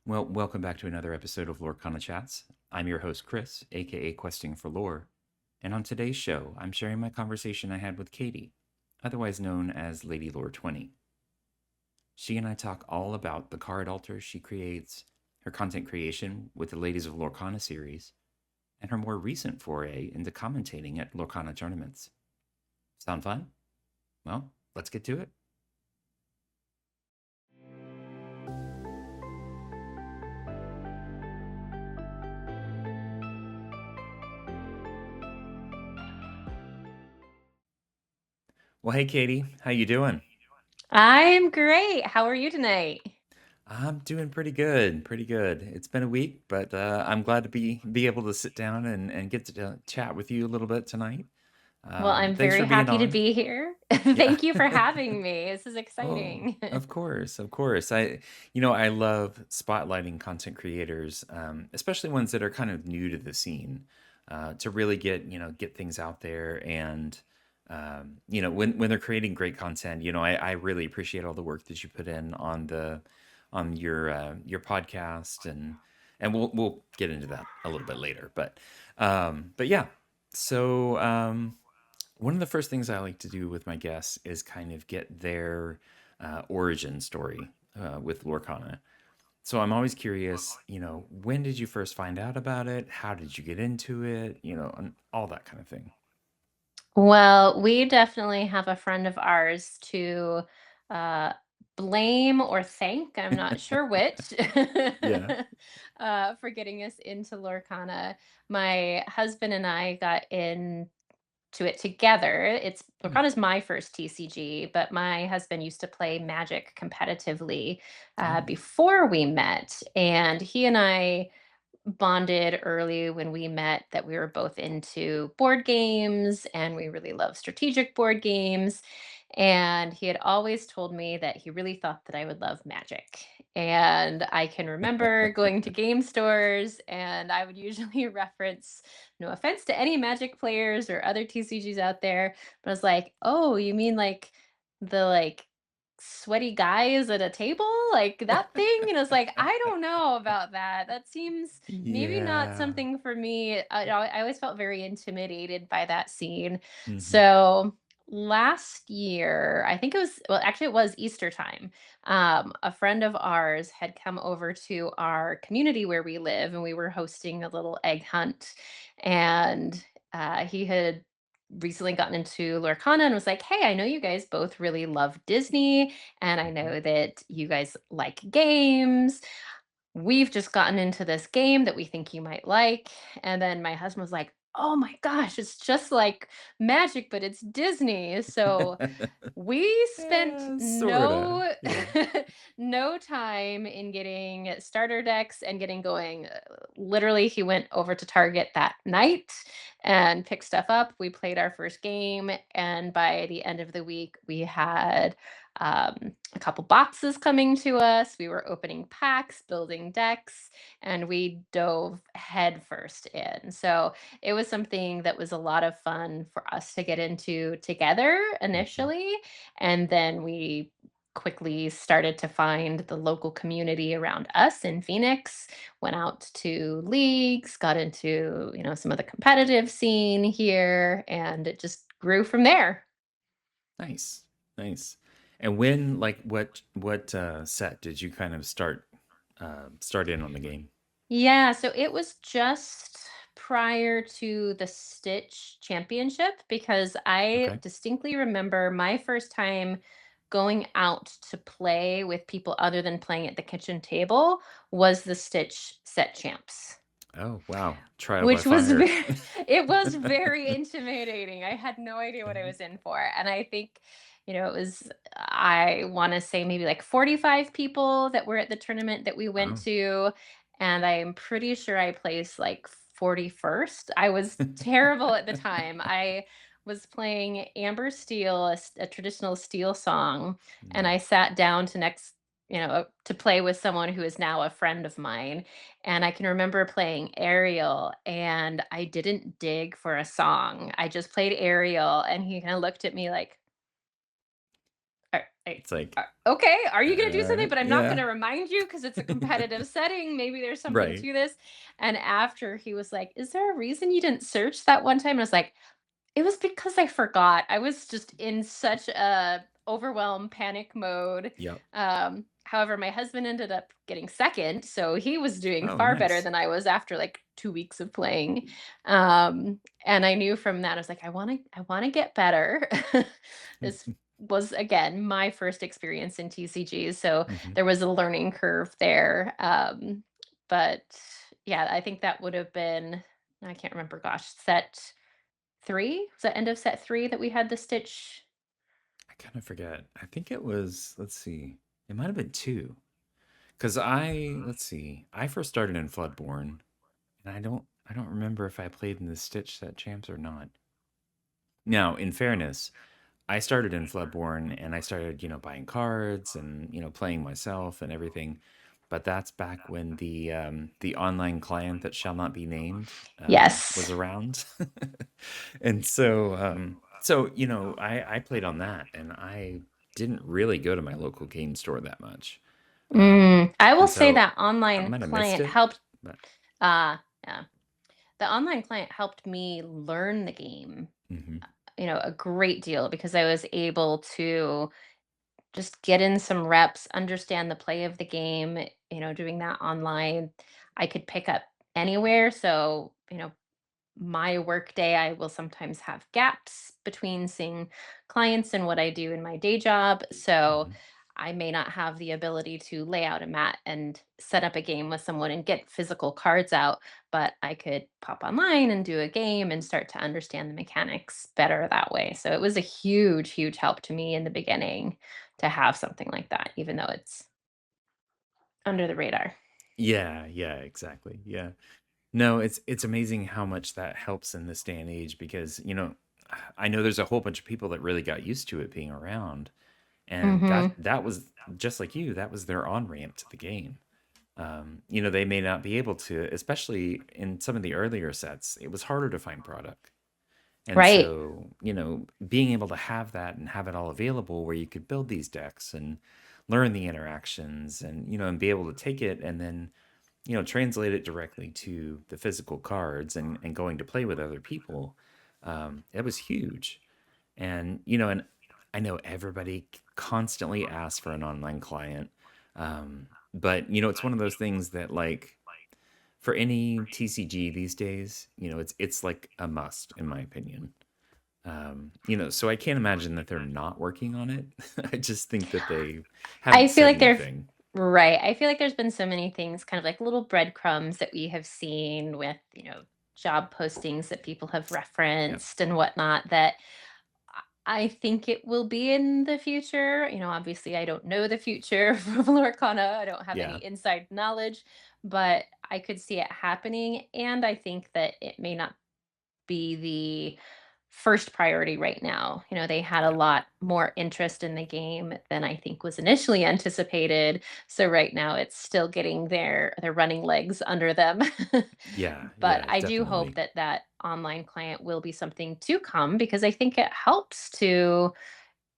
Well, welcome back to another episode of LorcanaChats. I'm your host, Chris, aka Questing for Lore. And on today's show, I'm sharing my conversation I had with Katie, otherwise known as LadyLore 20. She and I talk all about the card altars she creates, her content creation with the Ladies of Lorcana series, and her more recent foray into commentating at Lorcana tournaments. Sound fun? Well, let's get to it. Well, hey Katie, how you doing? I'm great. How are you tonight? I'm doing pretty good, pretty good. It's been a week, but I'm glad to be able to sit down and get to chat with you a little bit tonight. Well, I'm Thanks very for being happy to on. be here. Yeah. Thank you for having me. This is Oh, exciting. of course, of course. I love spotlighting content creators, especially ones that are kind of new to the scene, to really get things out there. And when they're creating great content, I really appreciate all the work that you put in on your podcast, and we'll get into that a little bit later. But yeah, so. One of the first things I like to do with my guests is kind of get their origin story with Lorcana. So I'm always curious, when did you first find out about it? How did you get into it? And all that kind of thing. Well, we definitely have a friend of ours to uh, blame or thank, I'm not sure which, Yeah. for getting us into Lorcana. My husband and I got into it together. It's Hmm. Lorcana's my first TCG, but my husband used to play Magic competitively Oh. before we met, and he and I bonded early when we met that we were both into board games and we really love strategic board games. And he had always told me that he really thought that I would love magic. And I can remember going to game stores and I would usually reference, no offense to any magic players or other TCGs out there, but I was like, oh, you mean like the sweaty guys at a table, like that thing? And I was like, I don't know about that. That seems maybe not Yeah. something for me. I always felt very intimidated by that scene. Hmm. So last year, I think it was, well, actually, it was Easter time. A friend of ours had come over to our community where we live, and we were hosting a little egg hunt. And he had recently gotten into Lorcana and was like, hey, I know you guys both really love Disney, and I Hmm. know that you guys like games. We've just gotten into this game that we think you might like. And then my husband was like, oh my gosh, it's just like magic, but it's Disney. So we spent Yeah, sorta. no Yeah. no time in getting starter decks and getting going. Literally, he went over to Target that night and picked stuff up. We played our first game, and by the end of the week, we had a couple boxes coming to us. We were opening packs, building decks, and we dove headfirst in. So it was something that was a lot of fun for us to get into together Hmm. initially. And then we quickly started to find the local community around us in Phoenix, went out to leagues, got into, some of the competitive scene here, and it just grew from there. Nice. Nice. And when, like, what set did you kind of start in on the game? Yeah, so it was just prior to the Stitch Championship because I Okay. distinctly remember my first time going out to play with people other than playing at the kitchen table was the Stitch Set Champs, Oh, wow. Trial by which was fire. very, it was very intimidating. I had no idea what I was in for. And I think, it was, I want to say maybe like 45 people that were at the tournament that we went Oh. to. And I'm pretty sure I placed like 41st. I was terrible at the time. I was playing Amber Steel, a traditional steel song, and Mm. I sat down to play with someone who is now a friend of mine, and I can remember playing Ariel, and I didn't dig for a song. I just played Ariel, and he kind of looked at me like, It's like, Okay, are you gonna do something? But I'm not yeah, gonna remind you because it's a competitive setting. Maybe there's something right. to this. And after he was like, "Is there a reason you didn't search that one time?" And I was like, it was because I forgot. I was just in such a overwhelmed panic mode. Yep. However, my husband ended up getting second, so he was doing Oh, far better nice. than I was after like 2 weeks of playing. And I knew from that, I was like, I want to get better. This was again my first experience in TCGs, so Mhm. there was a learning curve there. But yeah, I think that would have been, I can't remember, gosh, set 3? Was that end of set 3 that we had the Stitch? I kind of forget. I think it was, let's see, it might have been 2. Because let's see, I first started in Floodborne, and I don't remember if I played in the Stitch set champs or not. Now, in fairness, I started in Floodborne and I started, buying cards and, playing myself and everything. But that's back when the online client that shall not be named was Yes. around. And so I played on that and I didn't really go to my local game store that much. I will And say so that I online might have missed client it, helped, but yeah. The online client helped me learn the game, mhm, a great deal because I was able to just get in some reps, understand the play of the game, doing that online. I could pick up anywhere, so, my workday, I will sometimes have gaps between seeing clients and what I do in my day job. So mhm. I may not have the ability to lay out a mat and set up a game with someone and get physical cards out, but I could pop online and do a game and start to understand the mechanics better that way. So it was a huge, huge help to me in the beginning to have something like that, even though it's under the radar. Yeah, yeah, exactly. Yeah. No, it's amazing how much that helps in this day and age because, I know there's a whole bunch of people that really got used to it being around, and that Hmm. that was just like you, that was their on-ramp to the game. They may not be able to, especially in some of the earlier sets, it was harder to find product. And Right. so, being able to have that and have it all available where you could build these decks and learn the interactions and, and be able to take it and then translate it directly to the physical cards and going to play with other people, it was huge. And I know everybody constantly asks for an online client, but it's one of those things that like for any TCG these days, it's like a must in my opinion. So I can't imagine that they're not working on it. I just think that they I haven't feel said like they're anything. right. I feel like there's been so many things, kind of like little breadcrumbs that we have seen with, job postings that people have Yep. referenced and whatnot that I think it will be in the future. Obviously, I don't know the future from Lorcana. I don't have Yeah. any inside knowledge, but I could see it happening. And I think that it may not be the first priority right now. They had a Yeah. lot more interest in the game than I think was initially anticipated. So right now it's still getting their running legs under them. Yeah. But Yeah. I do hope Definitely. that that online client will be something to come because I think it helps to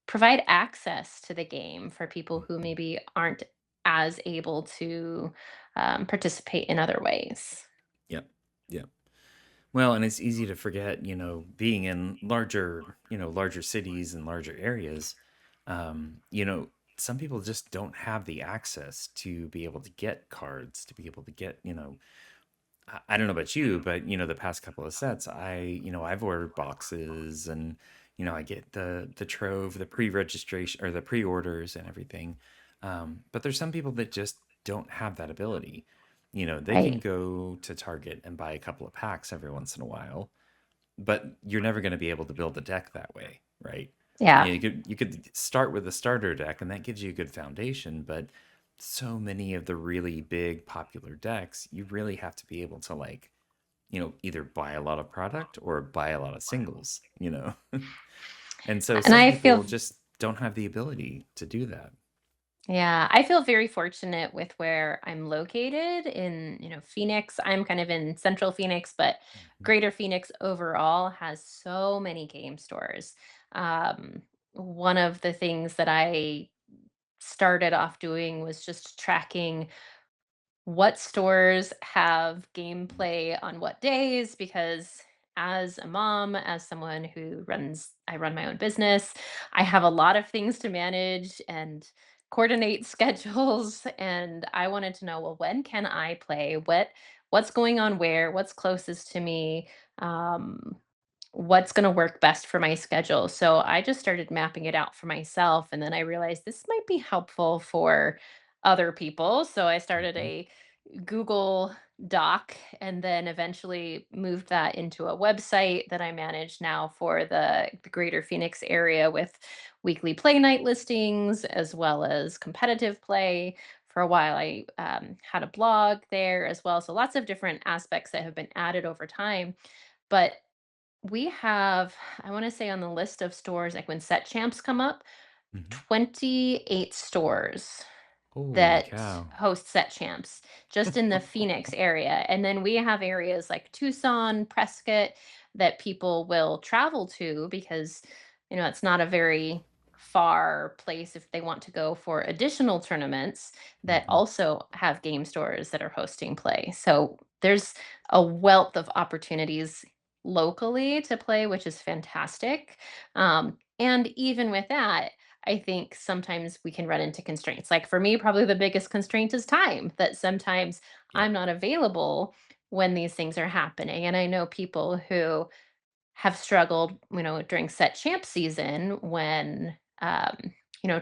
provide access to the game for people who Mhm. maybe aren't as able to participate in other ways. Yep. Yep. Well, and it's easy to forget, being in larger cities and larger areas, some people just don't have the access to be able to get cards, to be able to get, I don't know about you, but the past couple of sets, I've ordered boxes and, I get the trove, the pre-registration or the pre-orders and everything. But there's some people that just don't have that ability. They can Right. go to Target and buy a couple of packs every once in a while, but you're never going to be able to build a deck that way, right? Yeah. You could start with a starter deck and that gives you a good foundation, but so many of the really big popular decks, you really have to be able to like, either buy a lot of product or buy a lot of singles. And so And some I feel people just don't have the ability to do that. Yeah, I feel very fortunate with where I'm located in, Phoenix. I'm kind of in central Phoenix, but Mhm. Greater Phoenix overall has so many game stores. Um, one of the things that I started off doing was just tracking what stores have gameplay on what days, because as a mom, as someone who I run my own business, I have a lot of things to manage and coordinate schedules, and I wanted to know, well, when can I play? What's going on where? What's closest to me? Um, what's going to work best for my schedule? So I just started mapping it out for myself, and then I realized this might be helpful for other people. So I started Mhm. a Google Doc and then eventually moved that into a website that I manage now for the greater Phoenix area with weekly play night listings as well as competitive play. For a while, I had a blog there as well. So lots of different aspects that have been added over time. But we have, I want to say on the list of stores, like when set champs come up, Mhm. 28 stores Holy that cow. host set champs just in the Phoenix area. And then we have areas like Tucson, Prescott that people will travel to because, it's not a very far place if they want to go for additional tournaments that Mhm. also have game stores that are hosting play. So there's a wealth of opportunities locally to play, which is fantastic. And even with that, I think sometimes we can run into constraints. Like for me, probably the biggest constraint is time, that sometimes Yep. I'm not available when these things are happening. And I know people who have struggled, during set champ season when,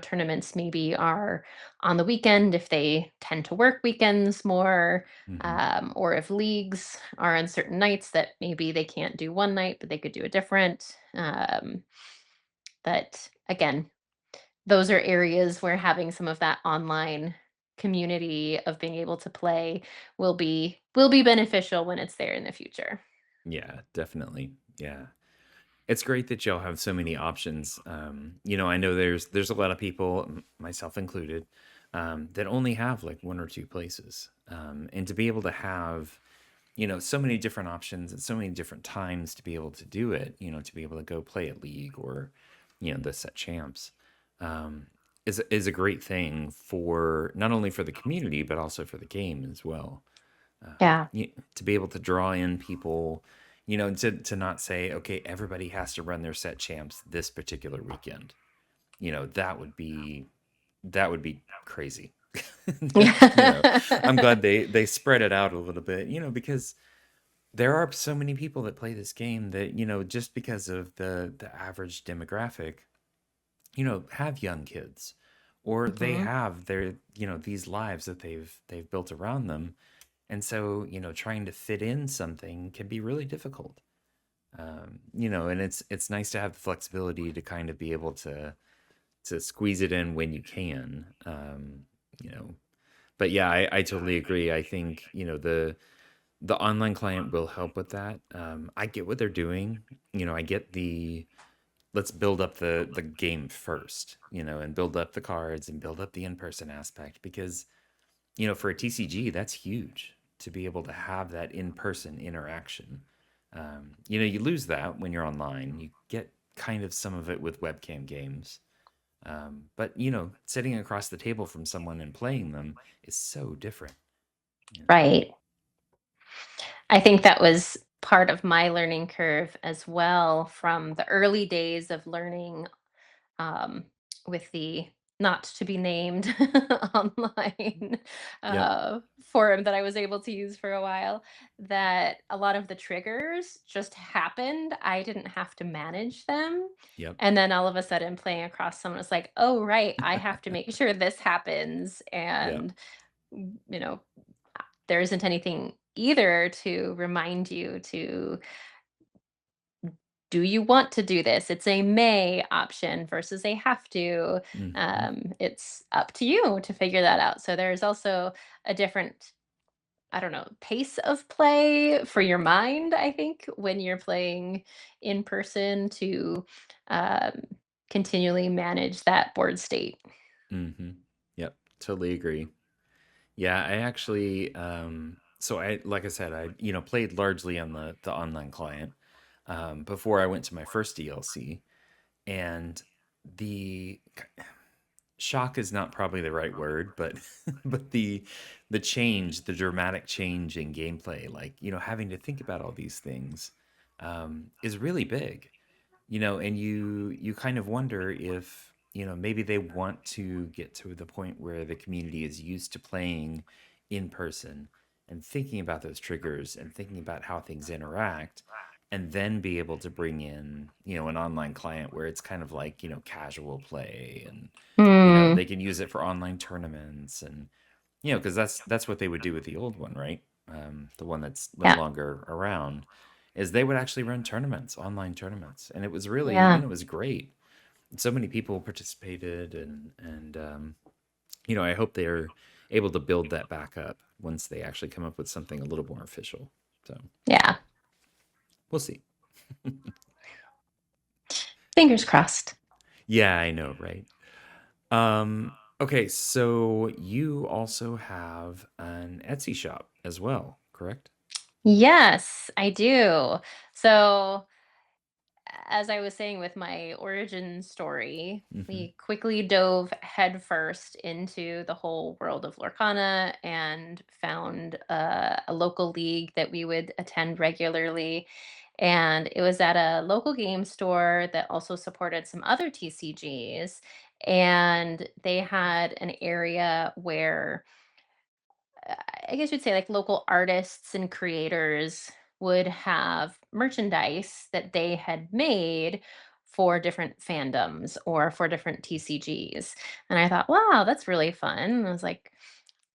tournaments maybe are on the weekend if they tend to work weekends more, Mhm. or if leagues are on certain nights that maybe they can't do one night, but they could do a different. That again, those are areas where having some of that online community of being able to play will be beneficial when it's there in the future. Yeah, definitely. Yeah. It's great that y'all have so many options. I know there's a lot of people, myself included, that only have like one or two places. And to be able to have, so many different options and so many different times to be able to do it, to be able to go play a league or, the set champs, um, is a great thing for not only for the community but also for the game as well. Yeah. To be able to draw in people, to not say, okay, everybody has to run their set champs this particular weekend. That would be crazy. I'm glad they spread it out a little bit, because there are so many people that play this game that, just because of the average demographic, have young kids, or they Mhm. have their, these lives that they've built around them. And so, trying to fit in something can be really difficult. And it's nice to have the flexibility to kind of be able to squeeze it in when you can. You know, but yeah, I totally agree. I think, the online client will help with that. I get what they're doing. I get the let's build up the game first, and build up the cards and build up the in-person aspect, because for a TCG, that's huge to be able to have that in person interaction. You lose that when you're online. You get kind of some of it with webcam games. But, sitting across the table from someone and playing them is so different. Yeah. Right. I think that was part of my learning curve as well from the early days of learning, um, with the not to be named online Yep. forum that I was able to use for a while, that a lot of the triggers just happened. I didn't have to manage them. Yep. And then all of a sudden, playing across someone was like, oh, right, I have to make sure this happens. Yep. And, you know, there isn't anything either to remind you to do you want to do this? It's a may option versus a have to. Hmm. It's up to you to figure that out. So there's also a different, I don't know, pace of play for your mind, I think, when you're playing in person to um, continually manage that board state. Hmm. Yep. Totally agree. Yeah, I actually, so I, like I said, I, played largely on the online client, before I went to my first DLC. And the shock is not probably the right word, but but the change, the dramatic change in gameplay, like, having to think about all these things, is really big. And you kind of wonder if, maybe they want to get to the point where the community is used to playing in person and thinking about those triggers and thinking about how things interact, and then be able to bring in, an online client where it's kind of like, casual play, and Hmm. they can use it for online tournaments, and because that's what they would do with the old one, right? The one that's no Yeah. longer around, is they would actually run tournaments, online tournaments, and it was really, Yeah. it was great. So many people participated, and I hope they're able to build that back up once they actually come up with something a little more official. So Yeah. we'll see. Fingers crossed. Yeah, I know, right? Okay, so you also have an Etsy shop as well, correct? Yes, I do. So, as I was saying with my origin story, Mm-hmm. we quickly dove headfirst into the whole world of Lorcana and found a local league that we would attend regularly. And it was at a local game store that also supported some other TCGs. And they had an area where I guess you'd say like local artists and creators would have merchandise that they had made for different fandoms or for different TCGs. And I thought, wow, that's really fun. And I was like,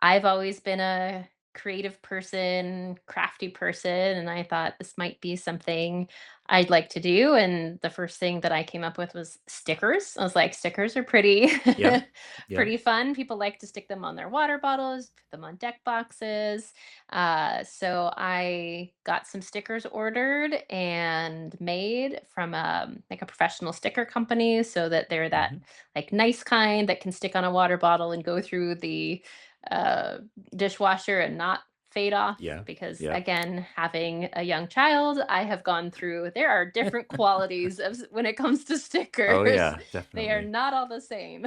I've always been a creative person, crafty person, and I thought this might be something I'd like to do. And the first thing that I came up with was stickers. I was like, stickers are pretty Yep. Yep. pretty fun. People like to stick them on their water bottles, put them on deck boxes. So I got some stickers ordered and made from like a professional sticker company, so that they're that Mm-hmm. like nice kind that can stick on a water bottle and go through the uh, dishwasher and not fade off. Yeah. Because Yep. again, having a young child, I have gone through, there are different qualities of when it comes to Oh stickers. yeah, They are definitely. not all the same.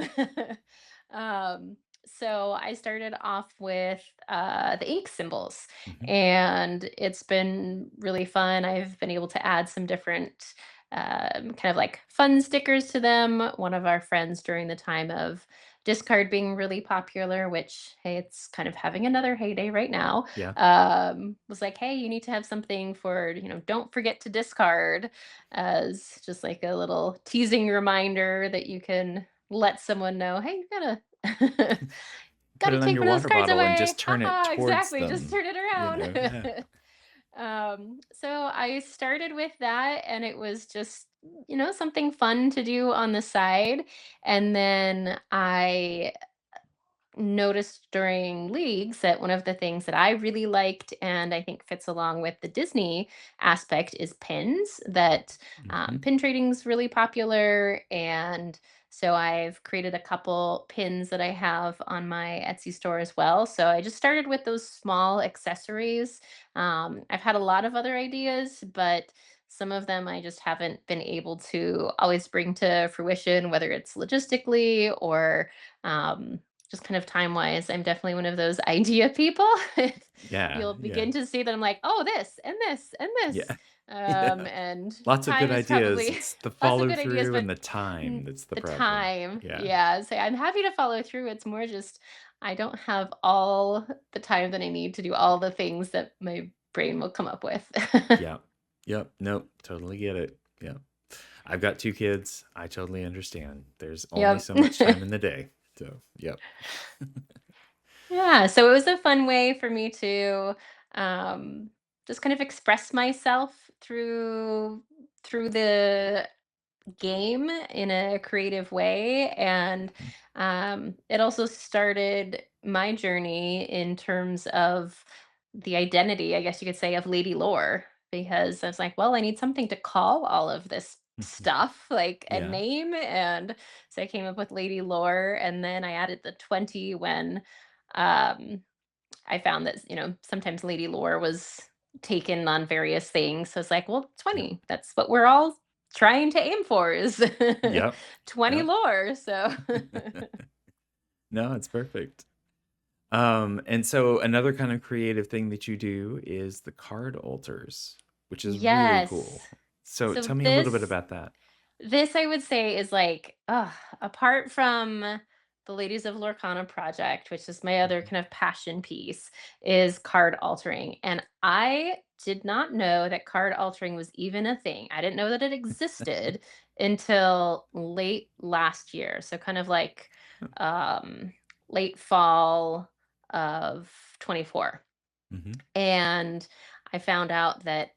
um, so I started off with the ink symbols, Hmm. and it's been really fun. I've been able to add some different kind of like fun stickers to them. One of our friends during the time of discard being really popular, which, hey, it's kind of having another heyday right now, Yeah. was like, hey, you need to have something for, don't forget to discard, as just like a little teasing reminder that you can let someone know, hey, you gotta Put gotta it on take your one of those water cards bottle and away. just turn it Haha, towards exactly. Just them. turn it Yeah. around. So I started with that, and it was just, something fun to do on the side. And then I noticed during leagues that one of the things that I really liked and I think fits along with the Disney aspect is pins. That Hmm. pin trading is really popular, and so I've created a couple pins that I have on my Etsy store as well. So I just started with those small accessories. I've had a lot of other ideas, but some of them I just haven't been able to always bring to fruition, whether it's logistically or just kind of time wise. I'm definitely one of those idea people. Yeah. You'll Yeah. begin to see that I'm like, oh, this and this and this. Yeah. Yeah. And Lots of good time is ideas. probably It's the lots of follow good ideas, through but and the time that's the the problem. time, Yeah. yeah. So I'm happy to follow through. It's more just I don't have all the time that I need to do all the things that my brain will come up with. Yeah. Yep. Nope. Totally get it. Yeah. I've got two kids. I totally understand. There's only Yep. so much time in the day. So, yep. Yeah, so it was a fun way for me to um, just kind of express myself through the game in a creative way. And Mhm. it also started my journey in terms of the identity, I guess you could say, of LadyLore, because I was like, well, I need something to call all of this Mhm. stuff, like a Yeah. name. And so I came up with LadyLore, and then I added the 20 when um, I found that, sometimes LadyLore was taken on various things. So it's like, well, Yep. 20, that's what we're all trying to aim for is Yep. 20 Yep. lore. So No, it's perfect. And so another kind of creative thing that you do is the card alters, which is really yes. cool. So So tell me a little bit this about that. This I would say is like, apart from the Ladies of Lorcana project, which is my other Mhm. kind of passion piece, is card altering. And I did not know that card altering was even a thing. I didn't know that it existed until late last year. So kind of like um late fall of 24. Mhm. And I found out that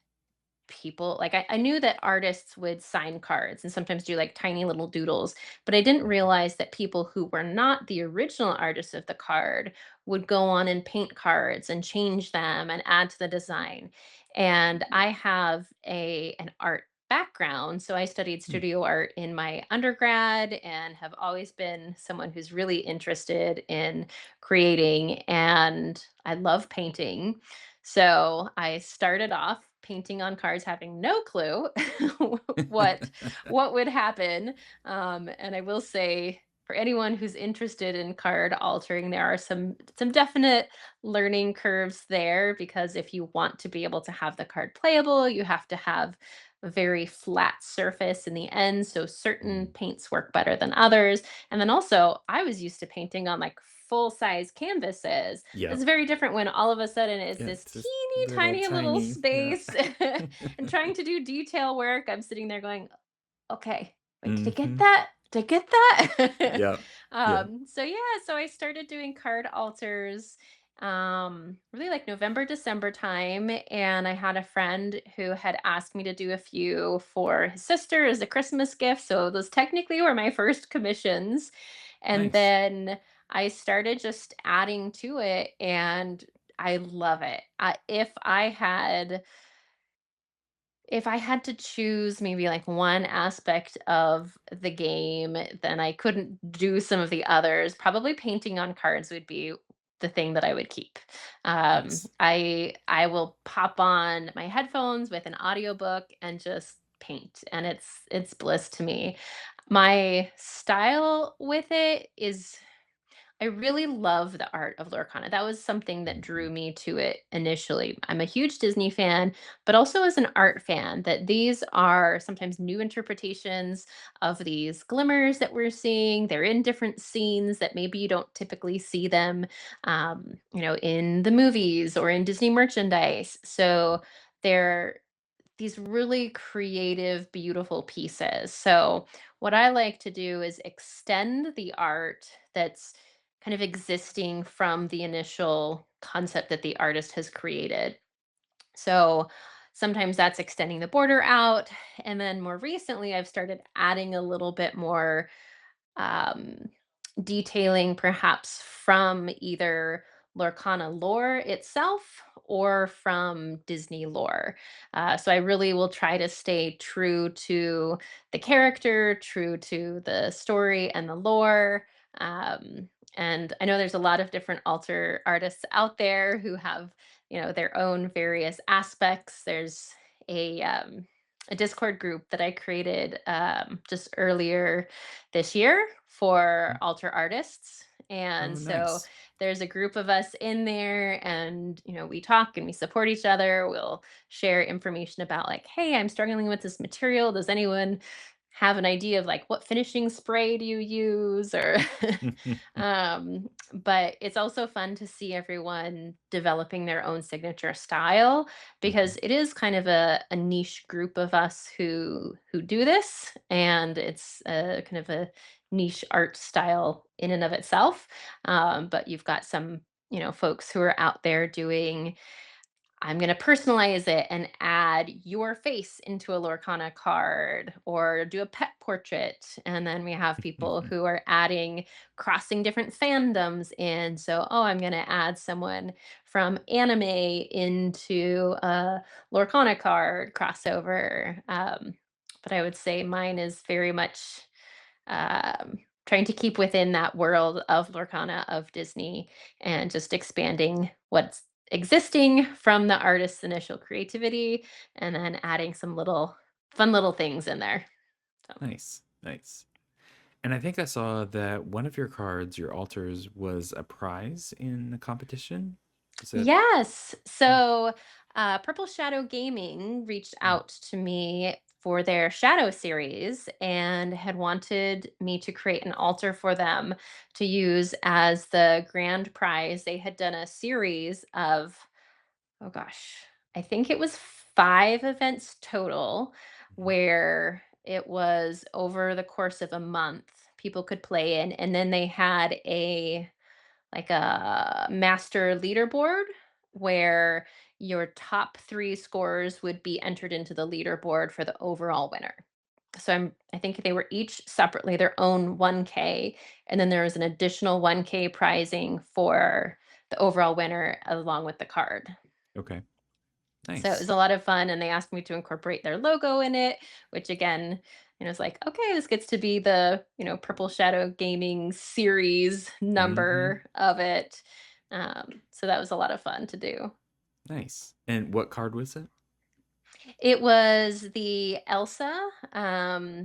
people like I knew that artists would sign cards and sometimes do like tiny little doodles, but I didn't Mhm. realize that people who were not the original artists of the card would go on and paint cards and change them and add to the design. And I have a an art background, so I studied Mm. studio art in my undergrad and have always been someone who's really interested in creating, and I love painting. So I started off painting on cards, having no clue what what would happen. And I will say, for anyone who's interested in card altering, there are some definite learning curves there, because if you want to be able to have the card playable, you have to have a very flat surface in the end. So certain Mm. paints work better than others. And then also, I was used to painting on like full size canvases. It's Yep. very different when all of a sudden it's Yeah, this it's just teeny little tiny little tiny. Yeah. space and trying to do detail work. I'm sitting there going, okay, wait, did I get Mhm. that? Did I get that? Yep. Yep. So yeah, so I started doing card alters really like November, December time. And I had a friend who had asked me to do a few for his sister as a Christmas gift. So those technically were my first commissions. And Nice. then I started just adding to it, and I love it. If I had to choose maybe like one aspect of the game, then I couldn't do some of the others. Probably painting on cards would be the thing that I would keep. Nice. I will pop on my headphones with an audiobook and just paint, and it's bliss to me. My style with it is, I really love the art of Lorcana. That was something that drew Mhm. me to it initially. I'm a huge Disney fan, but also as an art fan, that these are sometimes new interpretations of these glimmers that we're seeing. They're in different scenes that maybe you don't typically see them, in the movies or in Disney merchandise. So they're these really creative, beautiful pieces. So, what I like to do is extend the art that's kind of existing from the initial concept that the artist has created. So, sometimes that's extending the border out. And then more recently, I've started adding a little bit more um, detailing, perhaps from either Lorcana lore itself or from Disney lore. So I really will try to stay true to the character, true to the story and the lore. Um, and I know there's a lot of different alter artists out there who have, their own various aspects. There's a um, a Discord group that I created just earlier this year for Mhm. altar artists. And Oh, so nice. there's a group of us in there, and we talk and we support each other. We'll share information about like, hey, I'm struggling with this material. Does anyone have an idea of like what finishing spray do you use, or but it's also fun to see everyone developing their own signature style, Mhm. because it is kind of a niche group of us who do this, and it's a kind of a niche art style in and of itself. But you've got some folks who are out there doing, I'm going to personalize it and add your face into a Lorcana card, or do a pet portrait. And then we have people who are adding, crossing different fandoms in. So, oh, I'm going to add someone from anime into a Lorcana card crossover. But I would say mine is very much trying to keep within that world of Lorcana, of Disney, and just expanding what's existing from the artist's initial creativity, and then adding some little fun little things in there. So. Nice, nice. And I think I saw that one of your cards, your altars, was a prize in a competition. Is that? Yes. Yeah. So, Purple Shadow Gaming reached Mm. out to me for their Shadow series and had wanted me to create an altar for them to use as the grand prize. They had done a series of, oh gosh, I think it was 5 events total, Mhm. where it was over the course of a month people could play in, and then they had a master leaderboard where your top 3 scores would be entered into the leaderboard for the overall winner. So I think they were each separately their own 1K, and then there was an additional 1K prizing for the overall winner along with the card. Okay. So it was Nice. a lot of fun, and they asked me to incorporate their logo in it, which again, it's like, okay, this gets to be the, Purple Shadow Gaming series Hmm. number of it. So that was a lot of fun to do. Nice. And what card was it? It was the Elsa.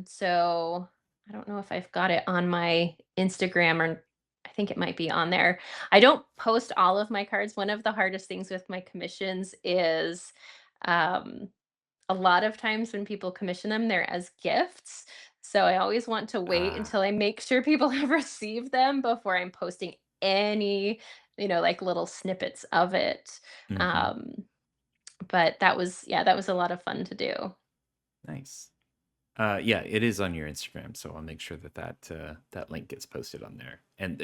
So I don't know if I've got it on my Instagram, or I think it might be on there. I don't post all of my cards. One of the hardest things with my commissions is um, a lot of times when people commission them, they're as gifts. So I always want to wait Ah. until I make sure people have received them before I'm posting any, like little snippets of it. Hmm. Um, but that was, yeah, that was a lot of fun to do. Nice. Yeah, it is on your Instagram, so I'll make sure that that link gets posted on there. And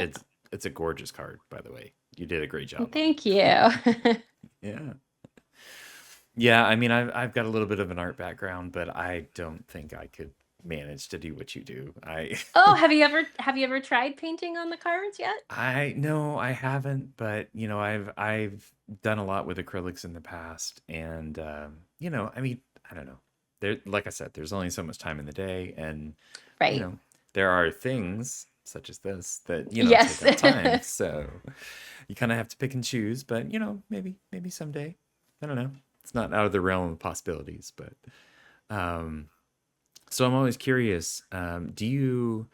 it's a gorgeous card, by the way. You did a great job on Thank you. it. Yeah. Yeah, I mean, I've got a little bit of an art background, but I don't think I could manage to do what you do. I Oh, have you ever tried painting on the cards yet? I no, I haven't, but I've done a lot with acrylics in the past, and I mean, I don't know. There, like I said, there's only so much time in the day, and you Right. know, there are things such as this that take Yes. up time. So you kind of have to pick and choose. But maybe someday. I don't know. It's not out of the realm of possibilities, but um, so I'm always curious. Do you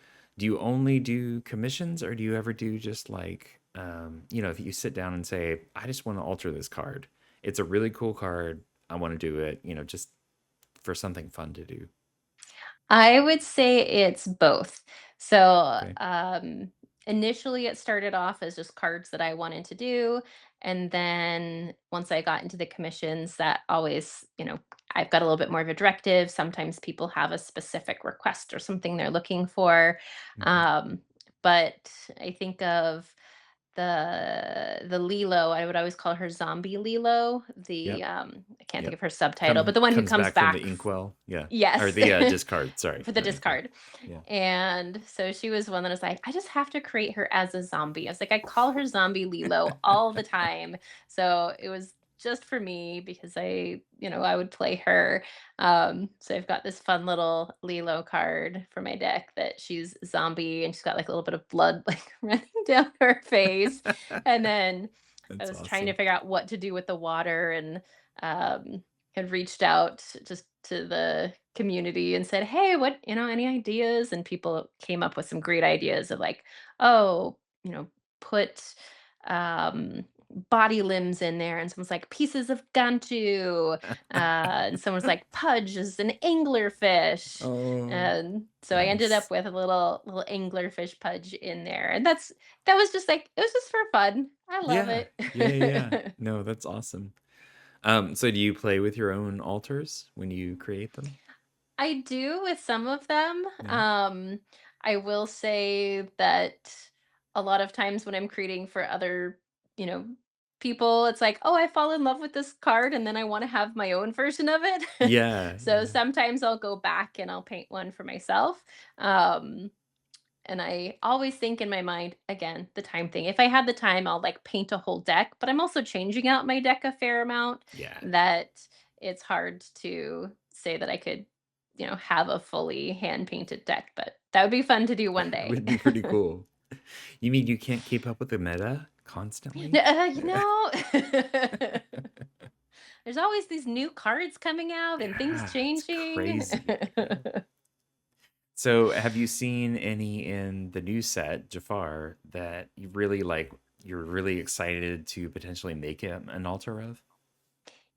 only do commissions, or do you ever do just like if you sit down and say, I just want to alter this card. It's a really cool card. I want to do it, just for something fun to do. I would say it's both. So, Okay. initially it started off as just cards that I wanted to do. And then once I got into the commissions, that always, I've got a little bit more of a directive. Sometimes people have a specific request or something they're looking for. Hmm. Um, but I think of the Lilo, I would always call her Zombie Lilo. The Yep. I can't think Yep. of her subtitle, but the one who Comes comes back from the back. inkwell. Yeah. Or Yes. the discard. Sorry, For the not inkwell. discard. Yeah. And so she was one that was like, I just have to create her as a zombie. I was like, I call her Zombie Lilo all the time. So it was just for me because I would play her. So I've got this fun little Lilo card for my deck that she's zombie and she's got like a little bit of blood like running down her face. And then I That's was trying to awesome. figure out what to do with the water, and had reached out just to the community and said, "Hey, any ideas?" And people came up with some great ideas of like, "Oh, put um body limbs in there." And someone's like, "Pieces of gantu." And someone's like, "Pudge is an anglerfish." Oh, And so I ended nice. up with a little anglerfish pudge in there. And that was just like, it was just for fun. I love Yeah. it. Yeah, yeah, yeah. No, that's awesome. So do you play with your own altars when you create them? I do with some of them. Yeah. I will say that a lot of times when I'm creating for other, you know, people, it's like, oh, I fall in love with this card and then I want to have my own version of it. Yeah, So yeah. sometimes I'll go back and I'll paint one for myself. Um, and I always think in my mind, again, the time thing. If I had the time, I'll like paint a whole deck, but I'm also changing out my deck a fair amount, Yeah. that it's hard to say that I could, have a fully hand painted deck, but that would be fun to do one That day. would be pretty cool. You mean you can't keep up with the meta constantly? You know, there's always these new cards coming out and things Yeah, it's changing. crazy. Yeah. So, have you seen any in the new set, Jafar, that you really like? You're really excited to potentially make an altar of?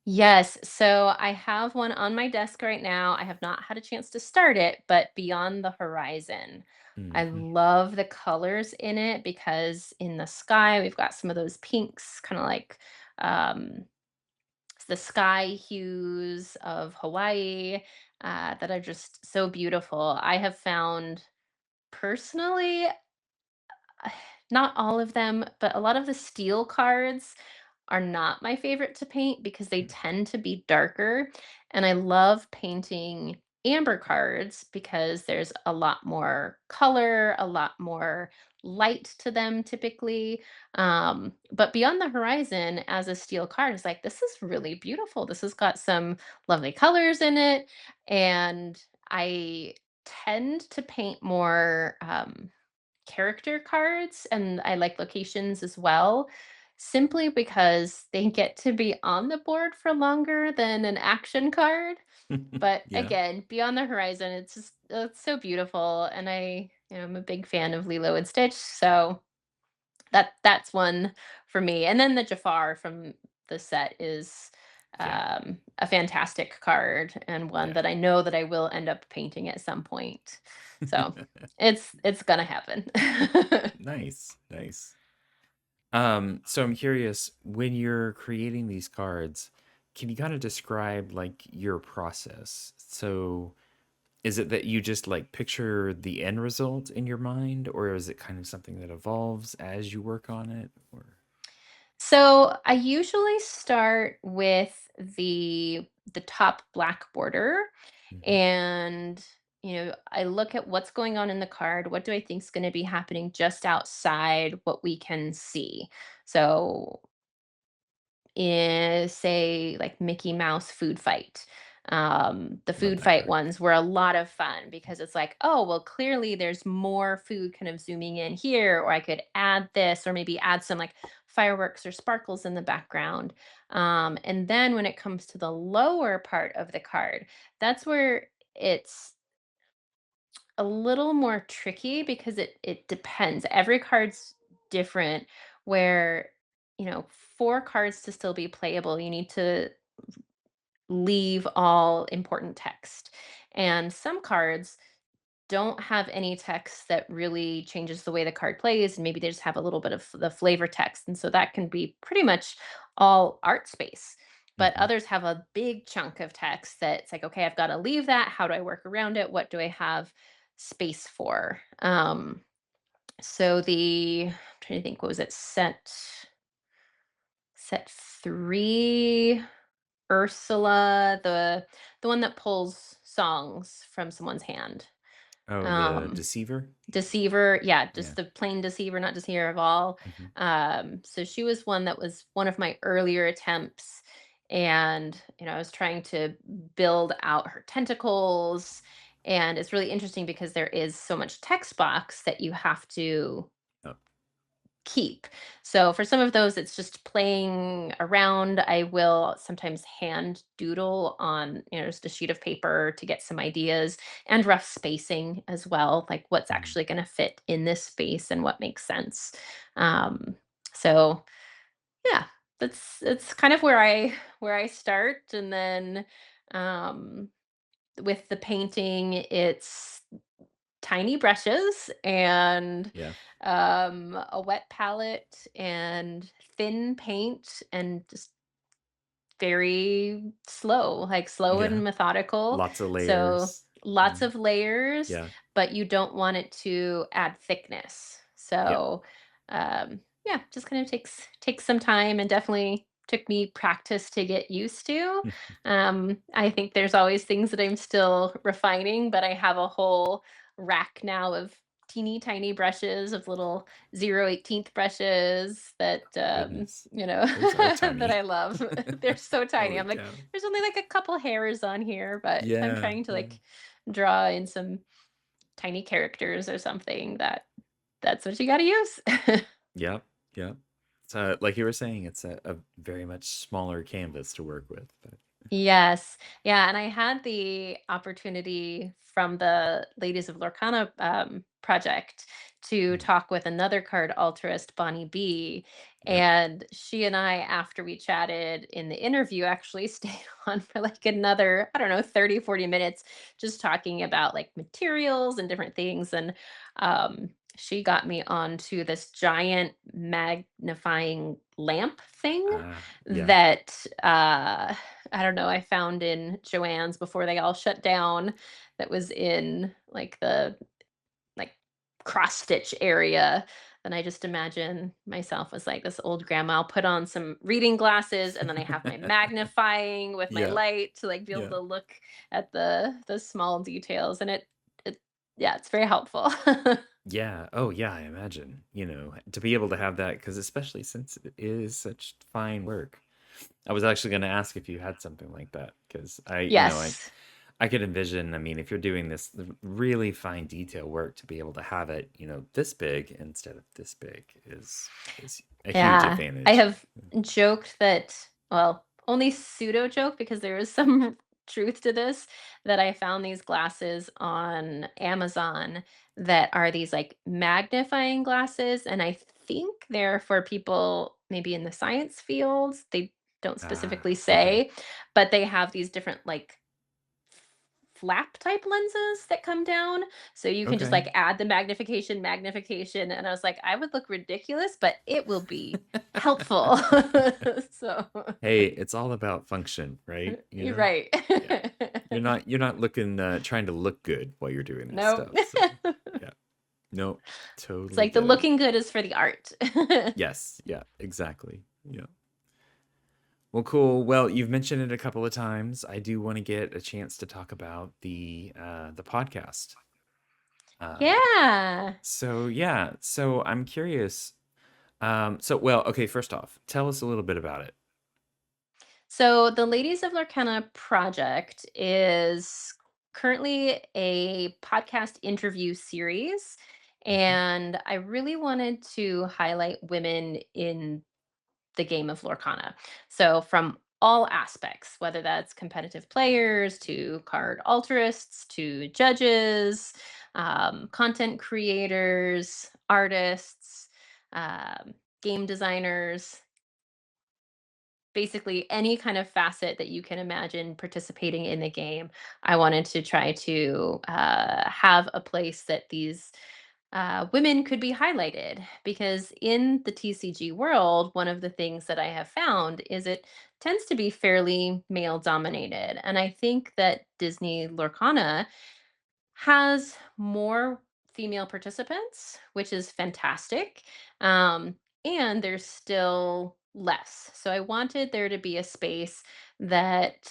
Yes, so I have one on my desk right now. I have not had a chance to start it, but Beyond the Horizon. I Hmm. love the colors in it because in the sky we've got some of those pinks, kind of like um, the sky hues of Hawaii that are just so beautiful. I have found personally, not all of them, but a lot of the steel cards are not my favorite to paint because they tend to be darker. And I love painting amber cards because there's a lot more color, a lot more light to them typically. But Beyond the Horizon as a steel card is like, this is really beautiful. This has got some lovely colors in it. And I tend to paint more. Character cards and I like locations as well, simply because they get to be on the board for longer than an action card. But Yeah. again, Beyond the Horizon, it's just it's so beautiful, and I'm a big fan of Lilo and Stitch, so that's one for me. And then the Jafar from the set is Yeah. a fantastic card and one Yeah. that I know that I will end up painting at some point. So it's gonna happen. Nice. Nice. So I'm curious, when you're creating these cards, can you kind of describe like your process? So is it that you just like picture the end result in your mind, or is it kind of something that evolves as you work on it? Or So I usually start with the top black border, Mhm. and I look at what's going on in the card. What do I think is going to be happening just outside what we can see? So is say like Mickey Mouse food fight. The Love food that fight card. ones were a lot of fun because it's like, oh, well, clearly there's more food kind of zooming in here, or I could add this, or maybe add some like fireworks or sparkles in the background. And then when it comes to the lower part of the card, that's where it's a little more tricky because it depends. Every card's different where, for cards to still be playable, you need to leave all important text. And some cards don't have any text that really changes the way the card plays, and maybe they just have a little bit of the flavor text. And so that can be pretty much all art space. But Hmm. others have a big chunk of text that's like, okay, I've got to leave that. How do I work around it? What do I have space for? I'm trying to think, what was it? Set three, Ursula, the one that pulls songs from someone's hand. Oh, the Um, Deceiver? Deceiver, yeah, Yeah. just the plain Deceiver, not Deceiver of all. Hmm. So she was one that was one of my earlier attempts, and I was trying to build out her tentacles, and it's really interesting because there is so much text box that you have to Oh. keep. So for some of those, it's just playing around. I will sometimes hand doodle on, just a sheet of paper to get some ideas and rough spacing as well, like what's Mhm. actually going to fit in this space and what makes sense. Um, so yeah, that's kind of where I start, and then um, with the painting, it's tiny brushes and Yeah. a wet palette and thin paint and just very slow, like slow Yeah. and methodical. Lots of So layers. lots Mm. of layers, Yeah. but you don't want it to add thickness. Yep. So yeah, just kind of takes some time, and definitely took me practice to get used to. I think there's always things that I'm still refining, but I have a whole rack now of teeny tiny brushes, of little 0.18 brushes that Goodness. Those are that I tiny. love. They're so tiny. Holy I'm like, cow. there's only like a couple hairs on here, but if I'm Yeah. trying to Yeah. like draw in some tiny characters or something, that's what you got to use. Yep. Yep. like you were saying, it's a very much smaller canvas to work with. But Yes. Yeah, and I had the opportunity from the Ladies of Lorcana project to mm, talk with another card altruist, Bonnie B. yep. And she and I, after we chatted in the interview, actually stayed on for like another, I don't know, 30, 40 minutes, just talking about like materials and different things. And she got me onto this giant magnifying lamp thing Yeah. that I don't know, I found in Joann's before they all shut down, that was in like the like cross stitch area. And I just imagine myself as like this old grandma. I'll put on some reading glasses and then I have my magnifying with my Yeah. light to like be able Yeah. to look at the small details. And it yeah, it's very helpful. Yeah. Oh, yeah, I imagine, to be able to have that, because especially since it is such fine work. I was actually going to ask if you had something like that, because Yes. I could envision, I mean, if you're doing this really fine detail work, to be able to have it, this big instead of this big is a huge Yeah, I advantage. have joked that, well, only pseudo joke because there is some truth to this, that I found these glasses on Amazon that are these like magnifying glasses. And I think they're for people maybe in the science fields. They don't specifically Okay. say, but they have these different like flap type lenses that come down. So you can just Okay. like add the magnification. And I was like, I would look ridiculous, but it will be helpful. So Hey, it's all about function, right? you're right. Yeah. You're not looking trying to look good while you're doing this Nope. stuff. So, yeah. No, It's totally like the get it. looking good is for the art. Yes, yeah, exactly. Yeah. Well, cool. Well, you've mentioned it a couple of times. I do want to get a chance to talk about the podcast. Um, Yeah. so yeah, so I'm curious. Well, okay, first off, tell us a little bit about it. So the Ladies of Lorcana project is currently a podcast interview series. Mhm. And I really wanted to highlight women in the game of Lorcana. So from all aspects, whether that's competitive players to card altruists to judges, content creators, artists, um, game designers, basically any kind of facet that you can imagine participating in the game. I wanted to try to have a place that these women could be highlighted, because in the TCG world, one of the things that I have found is it tends to be fairly male dominated. And I think that Disney Lorcana has more female participants, which is fantastic. Um, and there's still less. So I wanted there to be a space that,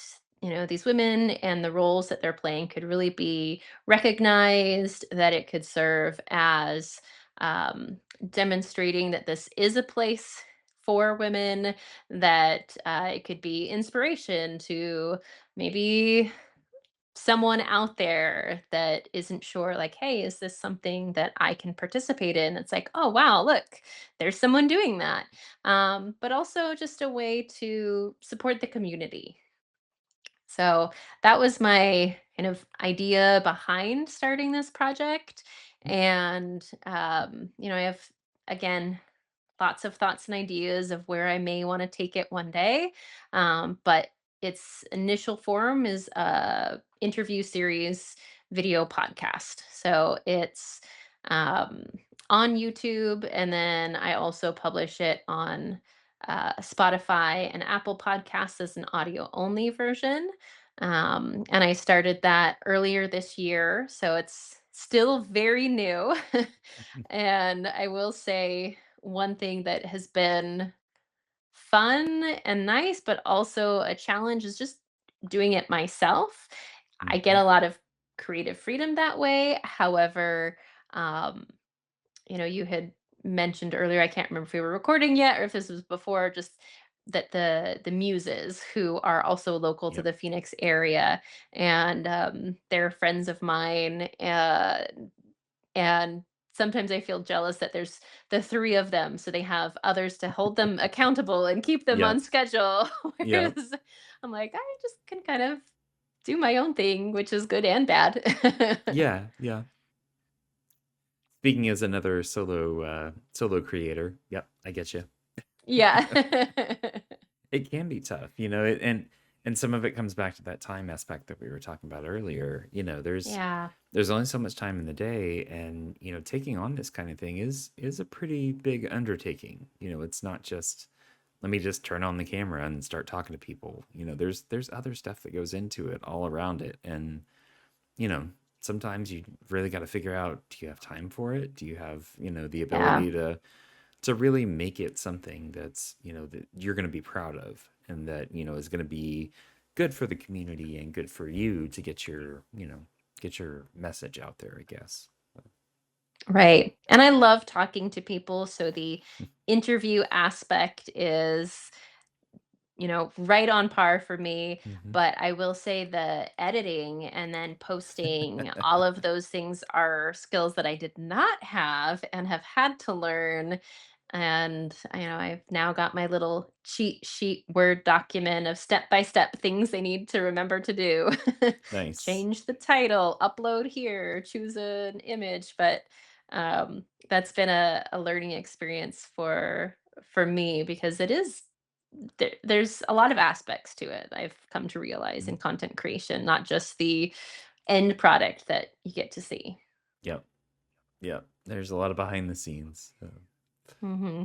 these women and the roles that they're playing could really be recognized, that it could serve as um, demonstrating that this is a place for women, that it could be inspiration to maybe someone out there that isn't sure, like, hey, is this something that I can participate in? It's like, oh wow, look, there's someone doing that. But also just a way to support the community. So that was my kind of idea behind starting this project. And I have, again, lots of thoughts and ideas of where I may want to take it one day. But its initial form is a interview series video podcast. So it's um, on YouTube, and then I also publish it on Spotify and Apple Podcasts as an audio only version. And I started that earlier this year, so it's still very new. And I will say one thing that has been fun and nice, but also a challenge, is just doing it myself. I get Mhm. a lot of creative freedom that way. However, um, you had mentioned earlier, I can't remember if we were recording yet or if this was before, just that the muses who are also local to Yep. the Phoenix area, and they're friends of mine, and sometimes I feel jealous that there's the 3 of them, so they have others to hold them accountable and keep them on Yep. schedule, Yep. whereas I'm like, I just can kind of do my own thing, which is good and bad. Yeah. Yeah. Speaking as another solo creator, yep, I get you. Yeah. It can be tough, and some of it comes back to that time aspect that we were talking about earlier. Yeah. There's only so much time in the day, and taking on this kind of thing is a pretty big undertaking. It's not just let me just turn on the camera and start talking to people. There's other stuff that goes into it all around it, and you know, sometimes you really got to figure out, do you have time for it? Do you have, the Yeah. ability to really make it something that's, that you're going to be proud of, and that, is going to be good for the community and good for you to get your message out there, I guess. Right. And I love talking to people, so the interview aspect is, right on par for me. Hmm. But I will say the editing and then posting, all of those things are skills that I did not have and have had to learn. And I've now got my little cheat sheet Word document of step by step things they need to remember to do. Nice. Change the title, upload here, choose an image. But that's been a learning experience for me, because it is there's a lot of aspects to it, I've come to realize, Mhm. in content creation, not just the end product that you get to see. Yep. Yep. There's a lot of behind the scenes. So. Hmm.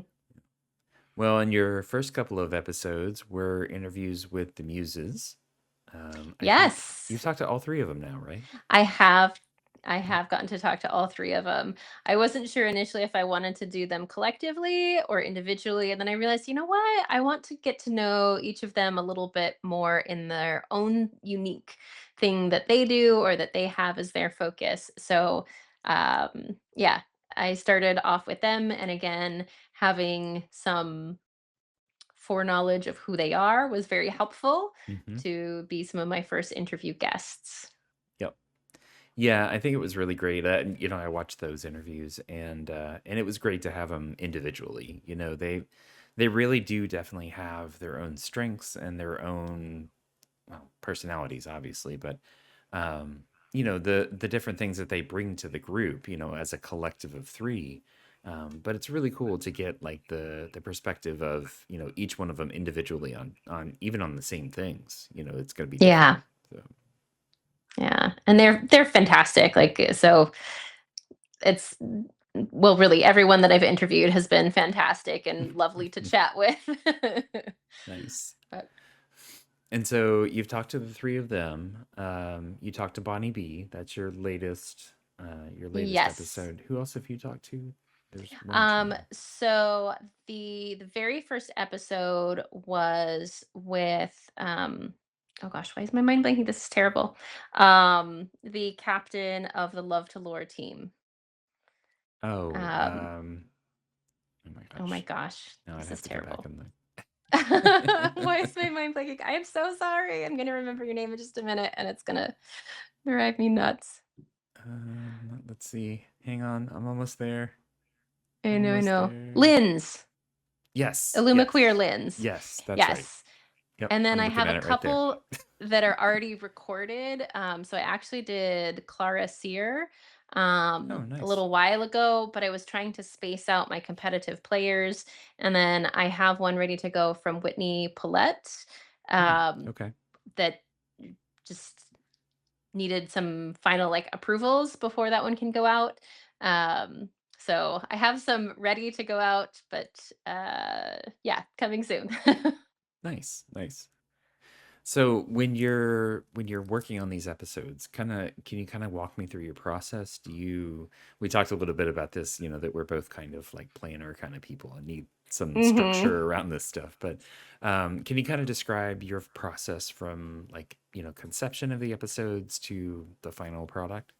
Well, in your first couple of episodes were interviews with the muses. I think you've Yes. talked to all three of them now, right? I have I have gotten to talk to all 3 of them. I wasn't sure initially if I wanted to do them collectively or individually, and then I realized, you know what? I want to get to know each of them a little bit more in their own unique thing that they do or that they have as their focus. So, yeah, I started off with them, and again, having some foreknowledge of who they are was very helpful Hmm. to be some of my first interview guests. Yep. Yeah, I think it was really great. I watched those interviews, and it was great to have them individually. They really do definitely have their own strengths and their own, well, personalities, obviously, but the different things that they bring to the group, as a collective of three. But it's really cool to get like the perspective of each one of them individually on even on the same things. It's going to be different. Yeah. So Yeah, and they're fantastic. Like, so it's well, really, everyone that I've interviewed has been fantastic and lovely to chat with. nice. But And so you've talked to the three of them. You talked to Bonnie B. That's your latest yes. episode. Who else have you talked to? There's one, two. So the very first episode was with oh gosh, why is my mind blanking? This is terrible. The captain of the Love to Lore team. Oh, Um, oh my oh my gosh. gosh, Now I'd this have is to go back terrible. and look. Why is my mind blanking? I am so sorry. I'm gonna remember your name in just a minute, and it's gonna drive me nuts. Let's see. Hang on. I'm almost there. I know, I Almost know. there. Lens, Yes. Illumaqueer Yes. Lens. Yes, that's right. Yes. Yep. And then I'm I looking have a at it right there. couple that are already recorded. So I actually did Clara Sear Oh, a nice. little while ago, but I was trying to space out my competitive players. And then I have one ready to go from Whitney Paulette, Hmm. um, Okay. that just needed some final like approvals before that one can go out. Um, so I have some ready to go out, but yeah, coming soon. Nice. Nice. So when you're working on these episodes, can you kind of walk me through your process? We talked a little bit about this, that we're both kind of like planner kind of people and need some Hmm. structure around this stuff. But can you kind of describe your process from like, conception of the episodes to the final product?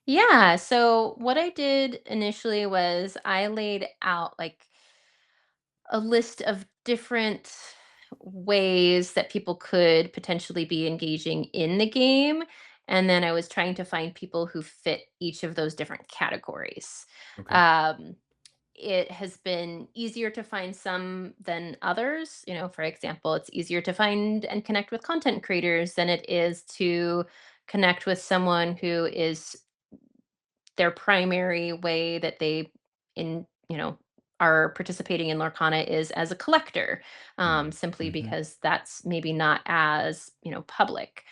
Yeah. So what I did initially was I laid out like a list of different ways that people could potentially be engaging in the game. And then I was trying to find people who fit each of those different categories. Okay. Um, it has been easier to find some than others. For example, it's easier to find and connect with content creators than it is to connect with someone who is their primary way that they in are participating in Lorcana is as a collector, simply Mm-hmm. because that's maybe not as public.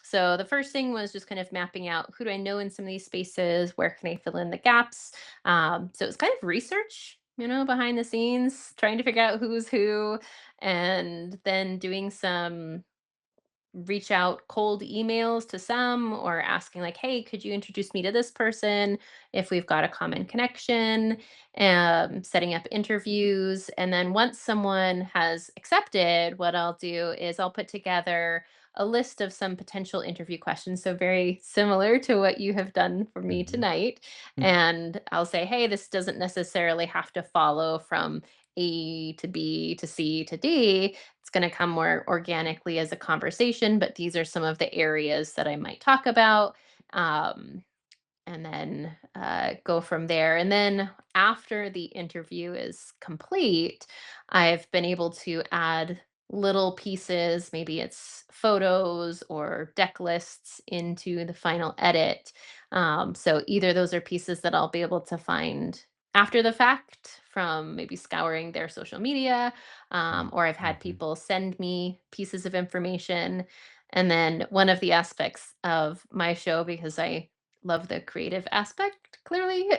So the first thing was just kind of mapping out who do I know in some of these spaces, where can I fill in the gaps. So it's kind of research, behind the scenes, trying to figure out who's who, and then doing some reach out cold emails to some, or asking like, hey, could you introduce me to this person if we've got a common connection. Setting up interviews, and then once someone has accepted, what I'll do is I'll put together a list of some potential interview questions, so very similar to what you have done for me Mm-hmm. tonight. And I'll say, hey, this doesn't necessarily have to follow from A to B to C to D. It's going to come more organically as a conversation, but these are some of the areas that I might talk about. Um, and then go from there. And then after the interview is complete, I've been able to add little pieces, maybe it's photos or deck lists, into the final edit. So either those are pieces that I'll be able to find after the fact from maybe scouring their social media, or I've had Mm-hmm. people send me pieces of information. And then one of the aspects of my show, because I love the creative aspect, clearly,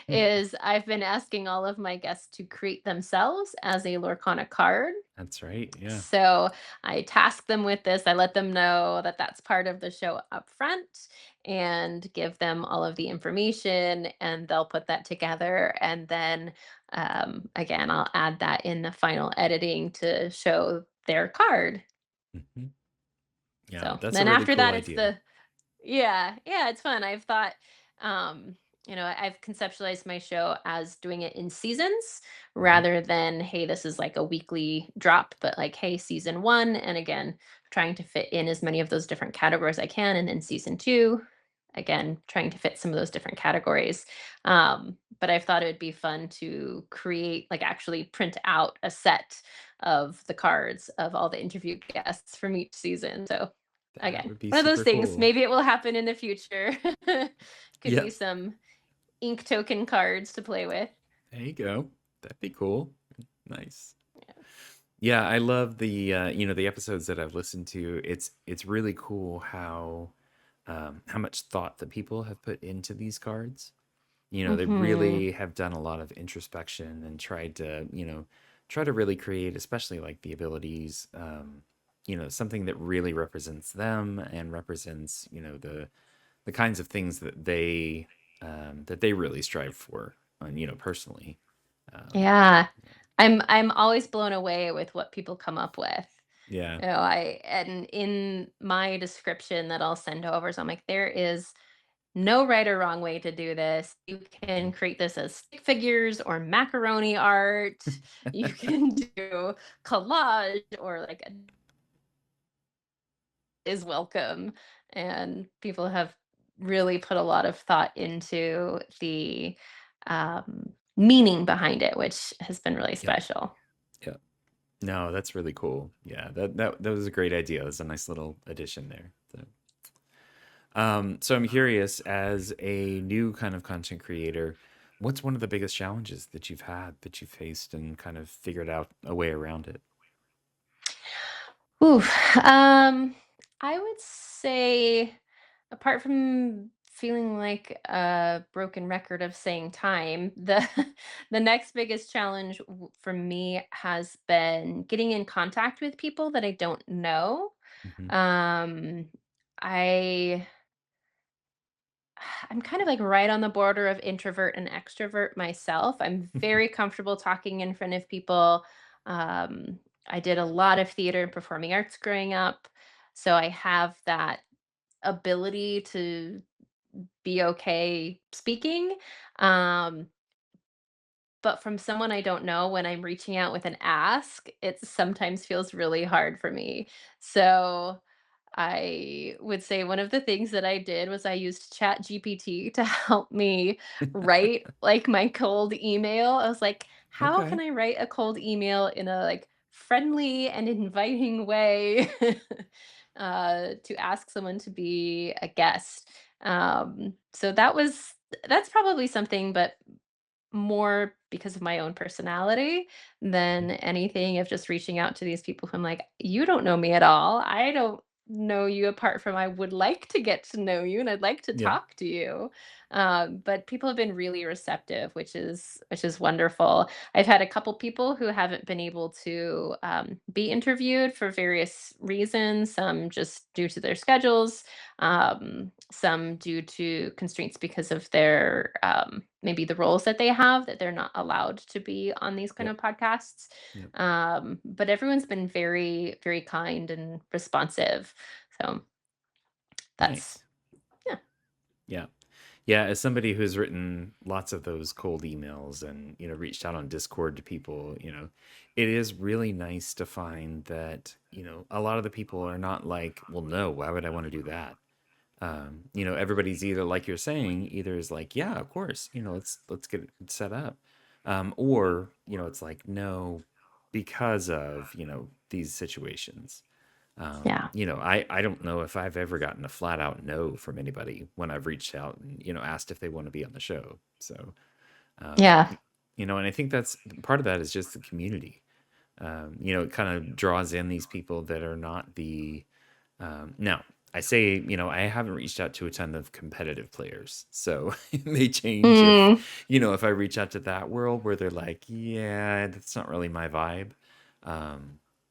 is I've been asking all of my guests to create themselves as a Lorcana card. That's right. Yeah. So I task them with this. I let them know that that's part of the show up front, and give them all of the information, and they'll put that together. And then again, I'll add that in the final editing to show their card. Hmm. Yeah, So that's a then really after cool that, it's idea. the yeah, yeah, it's fun. I've thought, I've conceptualized my show as doing it in seasons, Hmm. rather than, hey, this is like a weekly drop, but like, hey, season one. And again, trying to fit in as many of those different categories I can. And then season two, again, trying to fit some of those different categories. But I've thought it would be fun to create, like actually print out a set of the cards of all the interview guests from each season. So That again, would be one of those super things. cool. Maybe it will happen in the future. Could be Yep. some ink token cards to play with. There you go. That'd be cool. Nice. Yeah, I love the episodes that I've listened to. It's really cool how much thought that people have put into these cards. They Hmm. really have done a lot of introspection and tried to, try to really create, especially like the abilities, something that really represents them and represents, the kinds of things that they really strive for, personally. Um, Yeah. I'm always blown away with what people come up with. yeah. I and in my description that I'll send over, so I'm like, there is no right or wrong way to do this. You can create this as stick figures or macaroni art. You can do collage, or like a is welcome. And people have really put a lot of thought into the meaning behind it, which has been really Yep. special. Yep. No, that's really cool. Yeah, that was a great idea. That's a nice little addition there. So I'm curious, as a new kind of content creator, what's one of the biggest challenges that you've had that you faced and kind of figured out a way around it? Ooh, I would say, apart from feeling like a broken record of saying time, the the next biggest challenge for me has been getting in contact with people that I don't know. Hmm. Um, I I'm kind of like right on the border of introvert and extrovert myself. I'm very comfortable talking in front of people. Um, I did a lot of theater and performing arts growing up, so I have that ability to be okay speaking. Um, but from someone I don't know, when I'm reaching out with an ask, it sometimes feels really hard for me. So I would say one of the things that I did was I used ChatGPT to help me write like my cold email. I was like, how can Okay. I write a cold email in a like friendly and inviting way to ask someone to be a guest? So that's probably something, but more because of my own personality than anything of just reaching out to these people who I'm like, "You don't know me at all. I don't know you apart from I would like to get to know you and I'd like to Yeah. talk to you." But people have been really receptive, which is wonderful. I've had a couple people who haven't been able to be interviewed for various reasons, some just due to their schedules, some due to constraints because of their maybe the roles that they have that they're not allowed to be on these kind Yep. of podcasts. Yep. But everyone's been very, very kind and responsive. So that's Nice. yeah, Yeah. Yeah, as somebody who's written lots of those cold emails and, reached out on Discord to people, it is really nice to find that, a lot of the people are not like, well, no, why would I want to do that? Everybody's either like you're saying, either is like, yeah, of course, let's get it set up. Or, it's like, no, because of, these situations. yeah, I don't know if I've ever gotten a flat out no from anybody when I've reached out and, asked if they want to be on the show. So, yeah, and I think that's part of that is just the community. It kind of draws in these people that are not the, now, I say, I haven't reached out to a ton of competitive players. So it may change if, mm, if I reach out to that world where they're like, yeah, that's not really my vibe.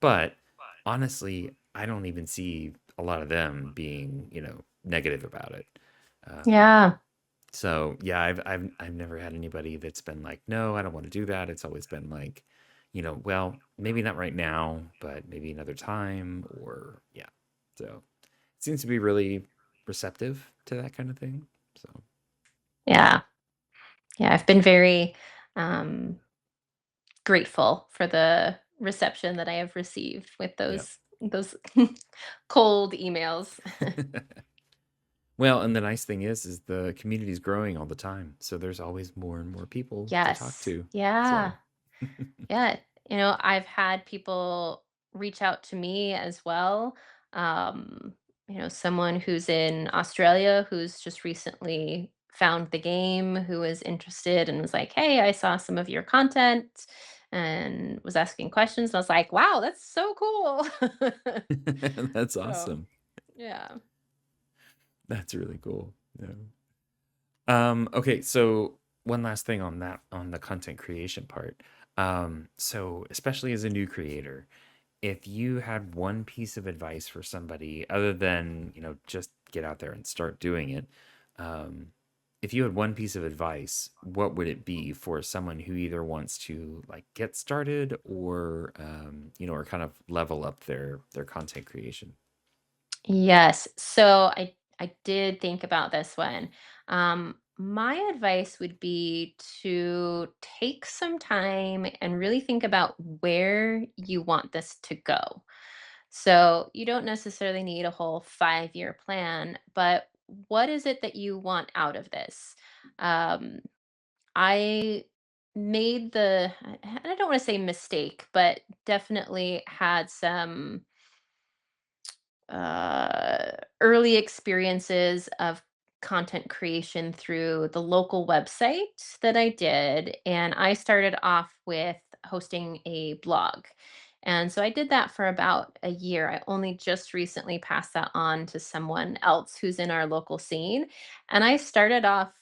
But honestly, I don't even see a lot of them being, negative about it. Um, yeah, so yeah, I've never had anybody that's been like, no, I don't want to do that. It's always been like, well, maybe not right now, but maybe another time, or yeah. So it seems to be really receptive to that kind of thing. So yeah, yeah. I've been very um, grateful for the reception that I have received with yeah. those cold emails. Well, and the nice thing is the community is growing all the time. So there's always more and more people to talk Yes. to. Yeah. So Yeah. I've had people reach out to me as well. Um, someone who's in Australia who's just recently found the game, who was interested and was like, "Hey, I saw some of your content," and was asking questions. And I was like, "Wow, that's so cool." that's So, awesome. yeah. That's really cool. Yeah. Okay, so one last thing on that, on the content creation part. So especially as a new creator, if you had one piece of advice for somebody other than, just get out there and start doing it, um, if you had one piece of advice, what would it be for someone who either wants to like get started or, or kind of level up their content creation? Yes. So I did think about this one. My advice would be to take some time and really think about where you want this to go. So you don't necessarily need a whole 5-year plan, but what is it that you want out of this? Um, I made I don't want to say mistake, but definitely had some early experiences of content creation through the local website that I did. And I started off with hosting a blog. And so I did that for about a year. I only just recently passed that on to someone else who's in our local scene. And I started off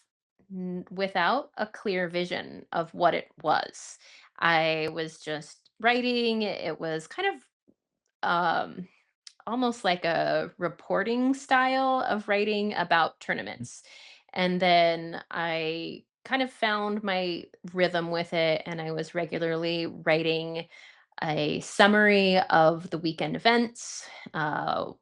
without a clear vision of what it was. I was just writing, it was kind of almost like a reporting style of writing about tournaments. And then I kind of found my rhythm with it, and I was regularly writing a summary of the weekend events, uh,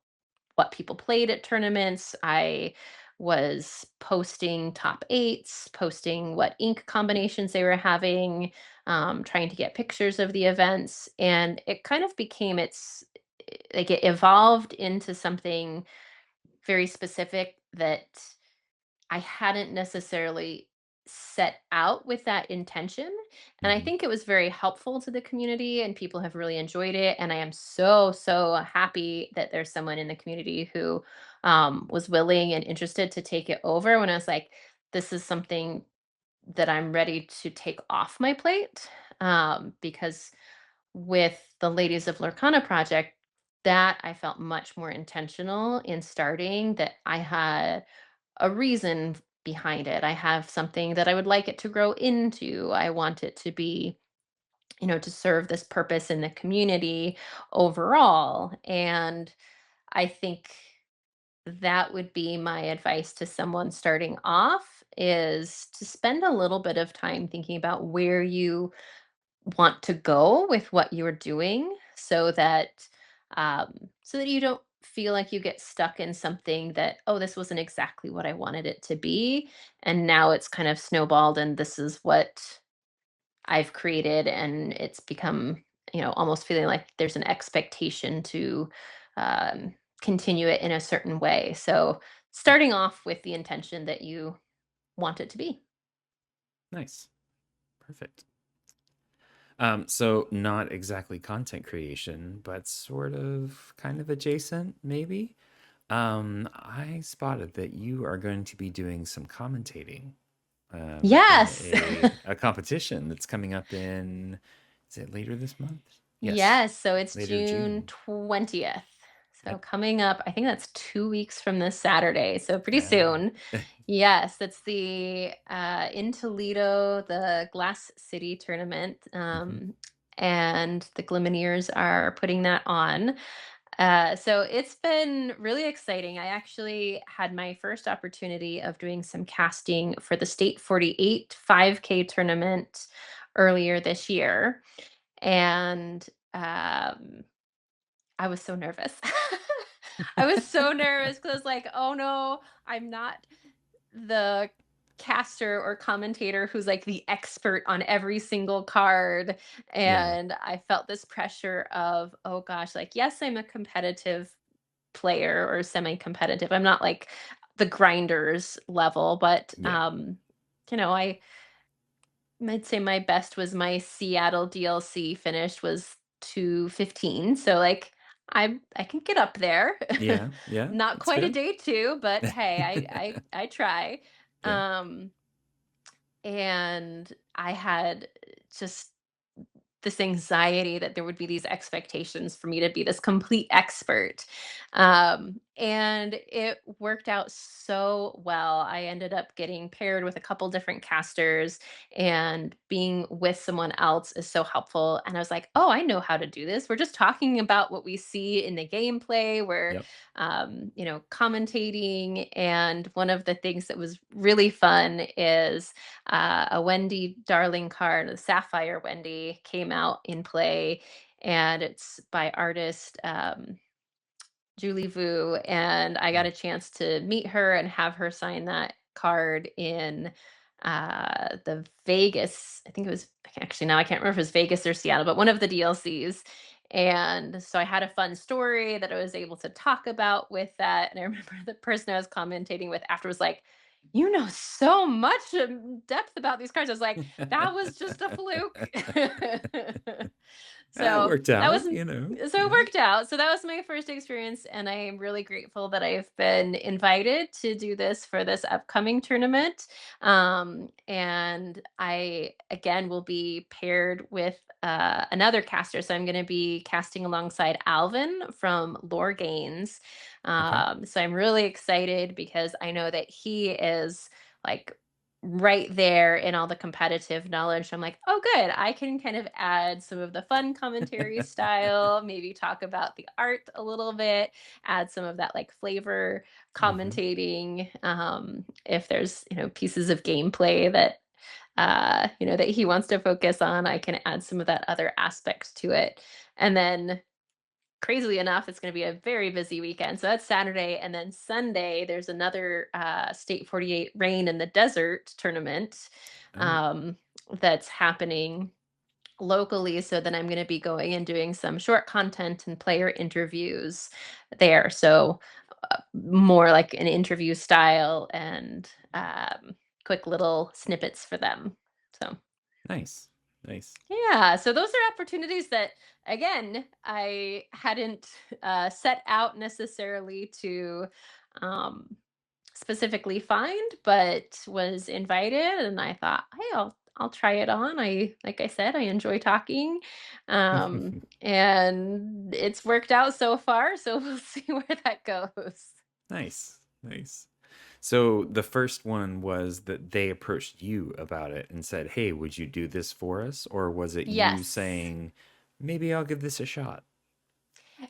what people played at tournaments. I was posting top eights, posting what ink combinations they were having, trying to get pictures of the events. And it kind of became like it evolved into something very specific that I hadn't necessarily set out with that intention. And I Mhm. think it was very helpful to the community and people have really enjoyed it. And I am so, so happy that there's someone in the community who was willing and interested to take it over when I was like, this is something that I'm ready to take off my plate. Because with the Ladies of Lorcana project, that I felt much more intentional in starting, that I had a reason behind it. I have something that I would like it to grow into. I want it to be, to serve this purpose in the community overall. And I think that would be my advice to someone starting off, is to spend a little bit of time thinking about where you want to go with what you're doing, so that you don't feel like you get stuck in something that, oh, this wasn't exactly what I wanted it to be, and now it's kind of snowballed and this is what I've created, and it's become, almost feeling like there's an expectation to um, continue it in a certain way. So starting off with the intention that you want it to be. Nice. Perfect. So not exactly content creation, but sort of kind of adjacent, maybe. I spotted that you are going to be doing some commentating in Yes. a competition that's coming up in, is it later this month? Yes, Yes, so it's later June June. 20th. So Yep. coming up, I think that's 2 weeks from this Saturday. So pretty Yeah. soon. Yes, it's the in Toledo, the Glass City tournament. Hmm. And the Glimmineers are putting that on. So it's been really exciting. I actually had my first opportunity of doing some casting for the State 48 5K tournament earlier this year. And um, I was so nervous. I was so nervous because I was like, oh no, I'm not the caster or commentator who's like the expert on every single card. Yeah. And I felt this pressure of, oh gosh, like, yes, I'm a competitive player or semi competitive. I'm not like the grinders level, but Yeah. I I'd say my best was my Seattle DLC finish was 215. So like I can get up there. Yeah. Yeah. Not That's quite a good. day two, but hey, I try. Yeah. Um and I had just this anxiety that there would be these expectations for me to be this complete expert. And it worked out so well. I ended up getting paired with a couple different casters, and being with someone else is so helpful. And I was like, oh, I know how to do this. We're just talking about what we see in the gameplay. We're, Yep. commentating. And one of the things that was really fun is a Wendy Darling card, the Sapphire Wendy, came out in play, and it's by artist Julie Vu, and I got Mm. a chance to meet her and have her sign that card in the Vegas. I think it was, actually now I can't remember if it was Vegas or Seattle, but one of the DLCs. And so I had a fun story that I was able to talk about with that. And I remember the person I was commentating with after was like, you know so much depth about these cards. I was like, that was just a fluke. It So worked that was out, so it Yeah. worked out. So that was my first experience, and I am really grateful that I've been invited to do this for this upcoming tournament. And I again will be paired with another caster, so I'm going to be casting alongside Alvin from Lore Gains. Okay. So I'm really excited because I know that he is like right there in all the competitive knowledge. I'm like, oh, good. I can kind of add some of the fun commentary style, maybe talk about the art a little bit, add some of that like flavor Hmm. commentating. If there's, pieces of gameplay that, that he wants to focus on, I can add some of that other aspect to it. And then crazily enough, it's going to be a very busy weekend. So that's Saturday. And then Sunday, there's another State 48 Rain in the Desert tournament Oh. um, that's happening locally, so then I'm going to be going and doing some short content and player interviews there. So more like an interview style and quick little snippets for them. So Nice. Nice. yeah, so those are opportunities that, again, I hadn't set out necessarily to um, specifically find, but was invited, and I thought, hey, I'll try it on. Like I said, I enjoy talking, and it's worked out so far. So we'll see where that goes. Nice. Nice. So the first one was that they approached you about it and said, "Hey, would you do this for us?" Or was it you Yes. saying, "Maybe I'll give this a shot"?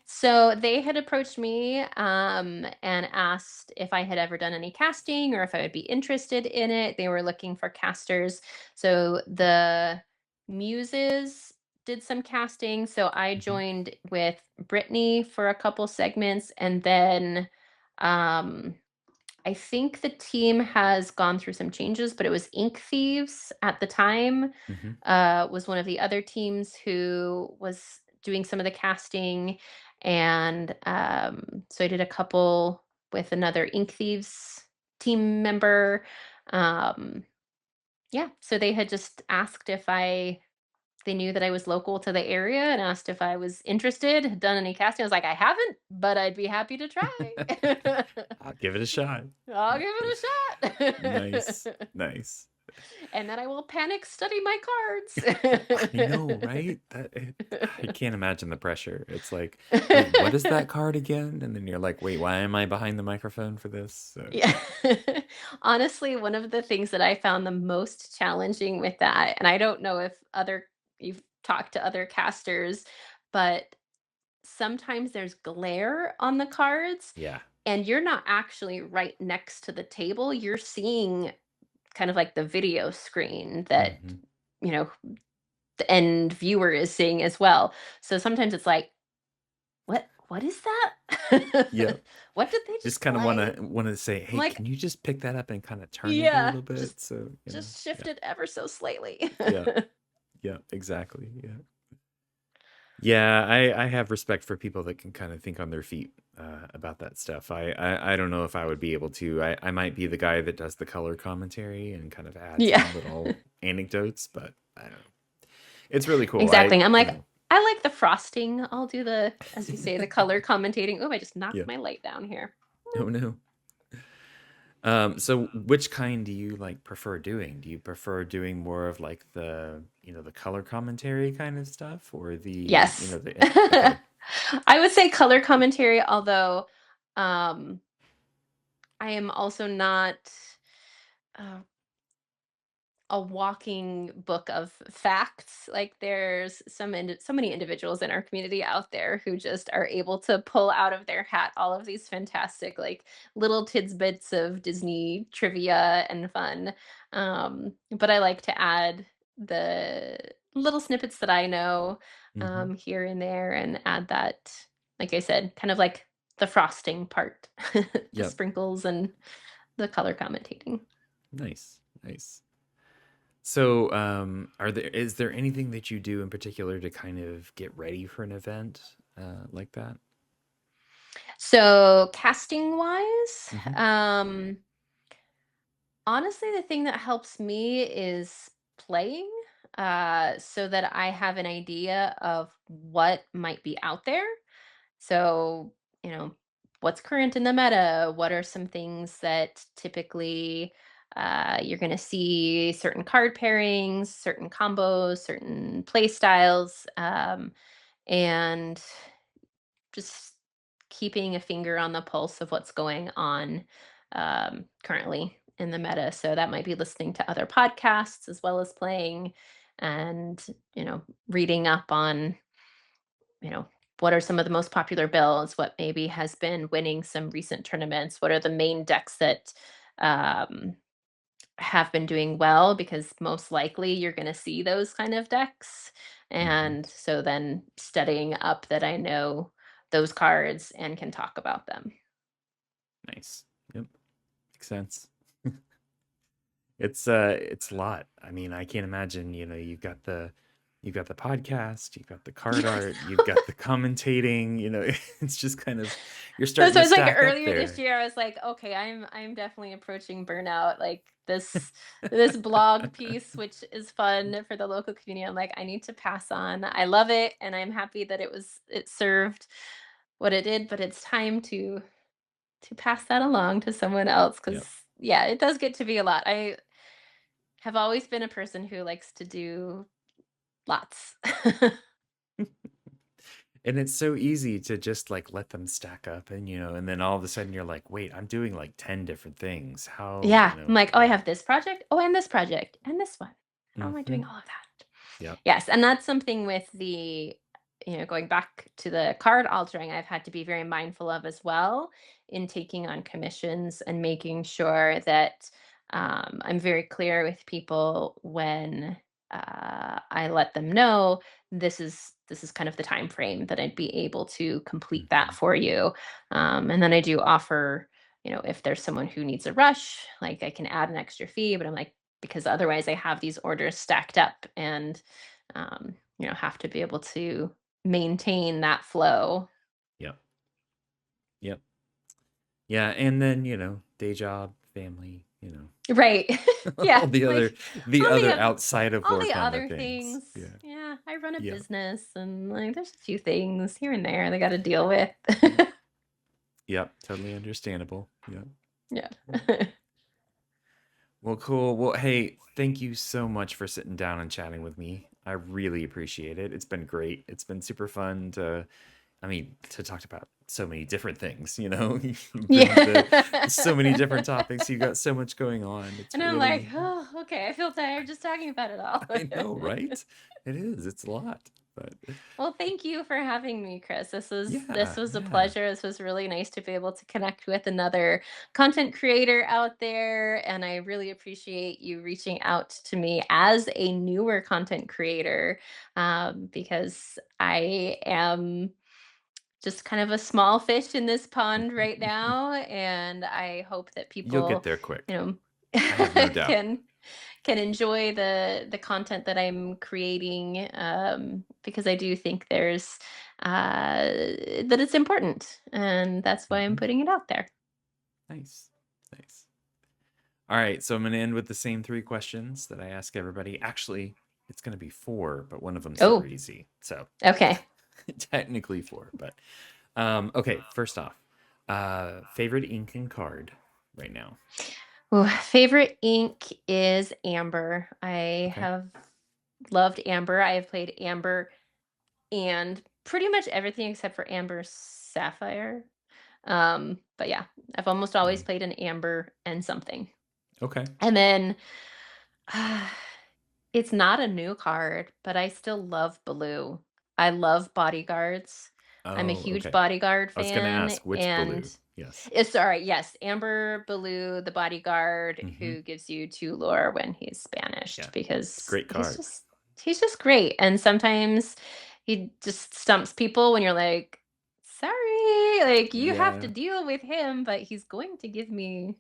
So they had approached me and asked if I had ever done any casting or if I would be interested in it. They were looking for casters. So the Muses did some casting. So I Hmm. joined with Brittany for a couple segments. And then um, I think the team has gone through some changes, but it was Ink Thieves at the time, Hmm. was one of the other teams who was doing some of the casting. And so I did a couple with another Ink Thieves team member. Um, yeah, so they had just asked if they knew that I was local to the area and asked if I was interested, had done any casting. I was like, I haven't, but I'd be happy to try. I'll give it a shot. I'll give it a Nice. shot. Nice. And then I will panic study my I know, cards. right? I can't imagine the pressure. It's like, wait, what is that card again? And then you're like, wait, why am I behind the microphone for this? So, Yeah. Honestly, one of the things that I found the most challenging with that, and I don't know if other you've talked to other casters, but sometimes there's glare on the cards yeah. and you're not actually right next to the table. You're seeing kind of like the video screen that, Hmm. you know, the end viewer is seeing as well. So sometimes it's like, what is Yeah. that? What did they Just just kind of play? want to say, I'm hey, like, can you just pick that up and kind of turn it a yeah, little bit? So, just yeah. shift it ever so slightly. Yeah. Yeah, exactly. Yeah. Yeah, I have respect for people that can kind of think on their feet about that stuff. I don't know if I would be able to. I might be the guy that does the color commentary and kind of adds Yeah. in little anecdotes, but I don't know. It's really cool. Exactly. I'm like, I like the frosting. I'll do the, as you say, the color commentating. Oh, I just knocked Yeah. my light down here. Oh no. So which kind do you like prefer doing? Do you prefer doing more of like the color commentary kind of stuff or Yes. okay. I would say color commentary, although um, I am also not uh, a walking book of facts. Like there's so many individuals in our community out there who just are able to pull out of their hat all of these fantastic like little tidbits of Disney trivia and fun. But I like to add the little snippets that I know Hmm. here and there and add that, like I said, kind of like the frosting part, the Yep. sprinkles and the color commentating. Nice. Nice. So, is there anything that you do in particular to kind of get ready for an event like that? So casting wise, Hmm. honestly, the thing that helps me is playing, so that I have an idea of what might be out there. So, you know, what's current in the meta? What are some things that typically you're going to see certain card pairings, certain combos, certain play styles, and just keeping a finger on the pulse of what's going on currently in the meta. So that might be listening to other podcasts as well as playing and, reading up on, you know, what are some of the most popular builds, what maybe has been winning some recent tournaments, what are the main decks that um, have been doing well, because most likely you're going to see those kind of decks. Hmm. And so then studying up that I know those cards and can talk about them. Nice. Yep. Makes sense. It's a lot. I mean, I can't imagine, you've got the you've got the podcast, you've got the card art, you've got the commentating, it's just kind of you're That's starting why to it's like stack up earlier this there. year, I was like, okay, I'm definitely approaching burnout. Like this blog piece, which is fun for the local community. I'm like, I need to pass on. I love it, and I'm happy that it served what it did, but it's time to pass that along to someone else because Yep. yeah, it does get to be a lot. I have always been a person who likes to do lots. And it's so easy to just like let them stack up and then all of a sudden you're like, wait, I'm doing like 10 different things. How, Yeah, I'm like, oh, I yeah. have this project. Oh, and this project and this one. How am I doing Hmm. all of that? Yep. Yes, and that's something with going back to the card altering, I've had to be very mindful of as well in taking on commissions and making sure that I'm very clear with people when I let them know this is kind of the time frame that I'd be able to complete that Hmm. for you. And then I do offer, if there's someone who needs a rush, like I can add an extra fee, but I'm like, because otherwise I have these orders stacked up and have to be able to maintain that flow. Yep. Yep. Yeah. And then, day job, family, Right. Yeah. all the other Like the all the other other outside of all the Lorcana other things. things. Yeah. Yeah, I run a Yeah. business and like there's a few things here and there they got to deal with. Yep. Yep. Totally understandable. Yep. Yeah. Well, cool. Well, hey, thank you so much for sitting down and chatting with me. I really appreciate it. It's been great. It's been super fun to talk about so many different things, You've been into Yeah. so many different topics. You've got so much going on. It's And I'm like, really, oh, okay, I feel tired just talking about it all. I know, right? It is. It's a lot. But Well, thank you for having me, Chris. This yeah, was a yeah. pleasure. This was really nice to be able to connect with another content creator out there, and I really appreciate you reaching out to me as a newer content creator, because I am just kind of a small fish in this pond right now, and I hope that You'll get people, there quick. you know, I have no doubt. can enjoy the content that I'm creating, because I do think that it's important, and that's why I'm Hmm. putting it out there. Nice. Nice. All right, so I'm going to end with the same three questions that I ask everybody. Actually, it's going to be four, but one of them's super Oh, easy. So okay. technically four, but okay, first off, favorite ink and card right now. Ooh, favorite ink is Amber. I Okay. have loved Amber. I have played Amber and pretty much everything except for Amber Sapphire. But yeah, I've almost always Um, played an Amber and something. okay. And then uh, it's not a new card, but I still love Blue. I love bodyguards. I'm a Oh, huge okay. bodyguard I was going to fan, ask which and blue. Yes. it's all right. Yes, Amber Baloo, the bodyguard Mm-hmm. who gives you two lore when he's banished, Yeah. because Great card. he's just great. And sometimes he just stumps people when you're like, sorry, like you have to Yeah. deal with him, but he's going to give me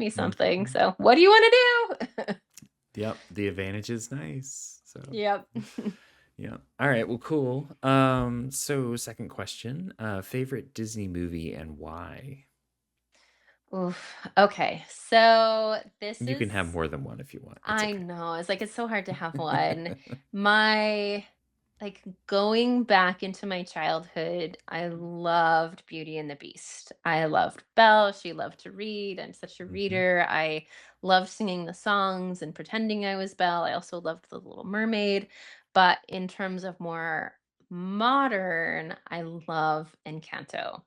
something. Hmm. So what do you want to do? Yep. The advantage is nice. So Yep. yeah. All right. Well, cool. So second question, favorite Disney movie and why? Oof. Okay. So this You is can have more than one if you want. It's I okay. know. It's like it's so hard to have one. My like going back into my childhood, I loved Beauty and the Beast. I loved Belle. She loved to read. I'm such a Hmm. reader. I loved singing the songs and pretending I was Belle. I also loved The Little Mermaid. But in terms of more modern, I love Encanto. Oh,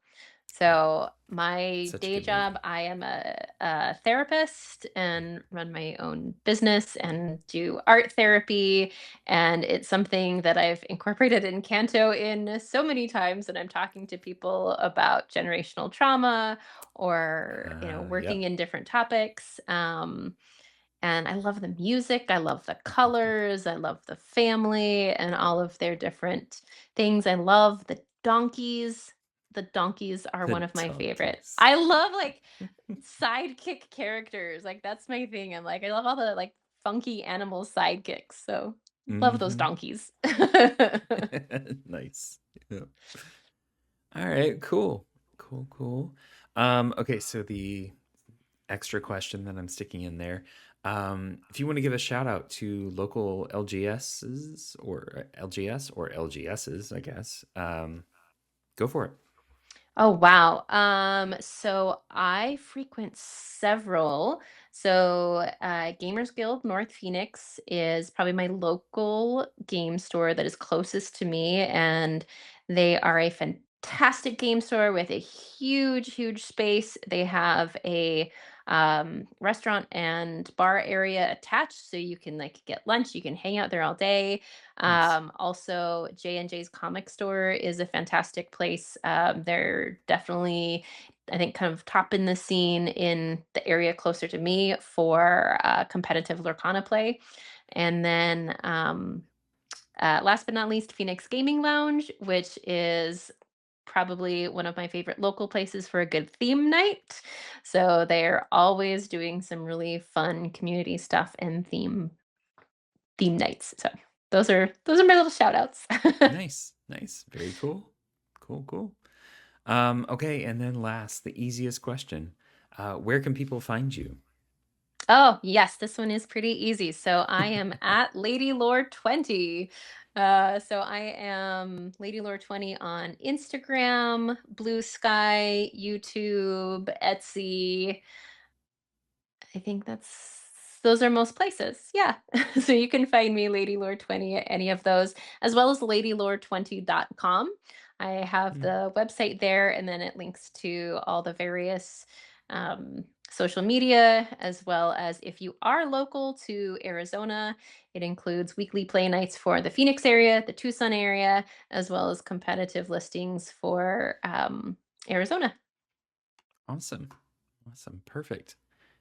So my such a day good job, movie. I am a therapist and run my own business and do art therapy. And it's something that I've incorporated in Canto in so many times that I'm talking to people about generational trauma or, working Yep. in different topics. And I love the music. I love the colors. I love the family and all of their different things. I love the donkeys. The donkeys are The one of my favorite. donkeys. I love like sidekick characters. Like that's my thing. I'm like, I love all the like funky animal sidekicks. So Love those Hmm. donkeys. Nice. Yeah. All right, cool. Cool, cool. Okay, so the extra question that I'm sticking in there. If you want to give a shout out to local LGS or LGSs, I guess, go for it. Oh wow. So I frequent several. So Gamers Guild North Phoenix is probably my local game store that is closest to me, and they are a fantastic game store with a huge, huge space. They have a restaurant and bar area attached, so you can like get lunch, you can hang out there all day. Nice. Also, J&J's Comic Store is a fantastic place. They're definitely, I think, kind of top in the scene in the area closer to me for competitive Lorcana play. And then last but not least, Phoenix Gaming Lounge, which is probably one of my favorite local places for a good theme night. So they're always doing some really fun community stuff and theme nights. So those are my little shout outs. Nice. Nice. Very cool. Cool, cool. Okay, and then last, the easiest question. Where can people find you? Oh, yes, this one is pretty easy. So I am at LadyLore 20. So I am LadyLore 20 on Instagram, Blue Sky, YouTube, Etsy. I think those are most places. Yeah. So you can find me LadyLore 20 at any of those, as well as LadyLore20.com. I have Hmm, the website there, and then it links to all the various social media, as well as if you are local to Arizona, it includes weekly play nights for the Phoenix area, the Tucson area, as well as competitive listings for Arizona. awesome. Awesome. Perfect.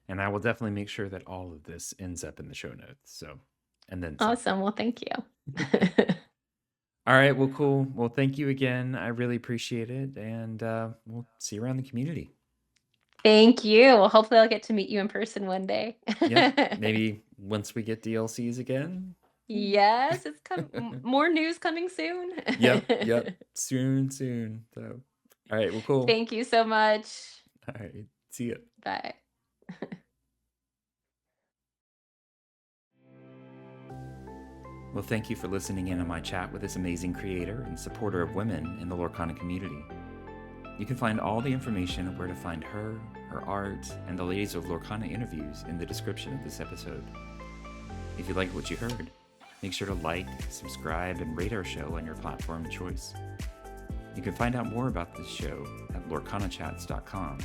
And I will definitely make sure that all of this ends up in the show notes. So, and then some. Awesome. Well, thank you. All right. Well, cool. Well, thank you again. I really appreciate it. And we'll see you around the community. Thank you. Well, hopefully I'll get to meet you in person one day. Yep. Maybe once we get DLCs again. Yes, it's more news coming soon. Yep. Yep. Soon, soon. So, all right. Well, cool. Thank you so much. All right. See ya. Bye. Well, thank you for listening in on my chat with this amazing creator and supporter of women in the Lorcana community. You can find all the information of where to find her, her art, and the Ladies of Lorcana interviews in the description of this episode. If you liked what you heard, make sure to like, subscribe, and rate our show on your platform of choice. You can find out more about this show at LorcanaChats.com.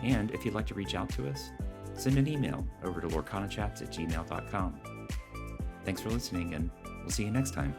And if you'd like to reach out to us, send an email over to LorcanaChats@gmail.com. Thanks for listening, and we'll see you next time.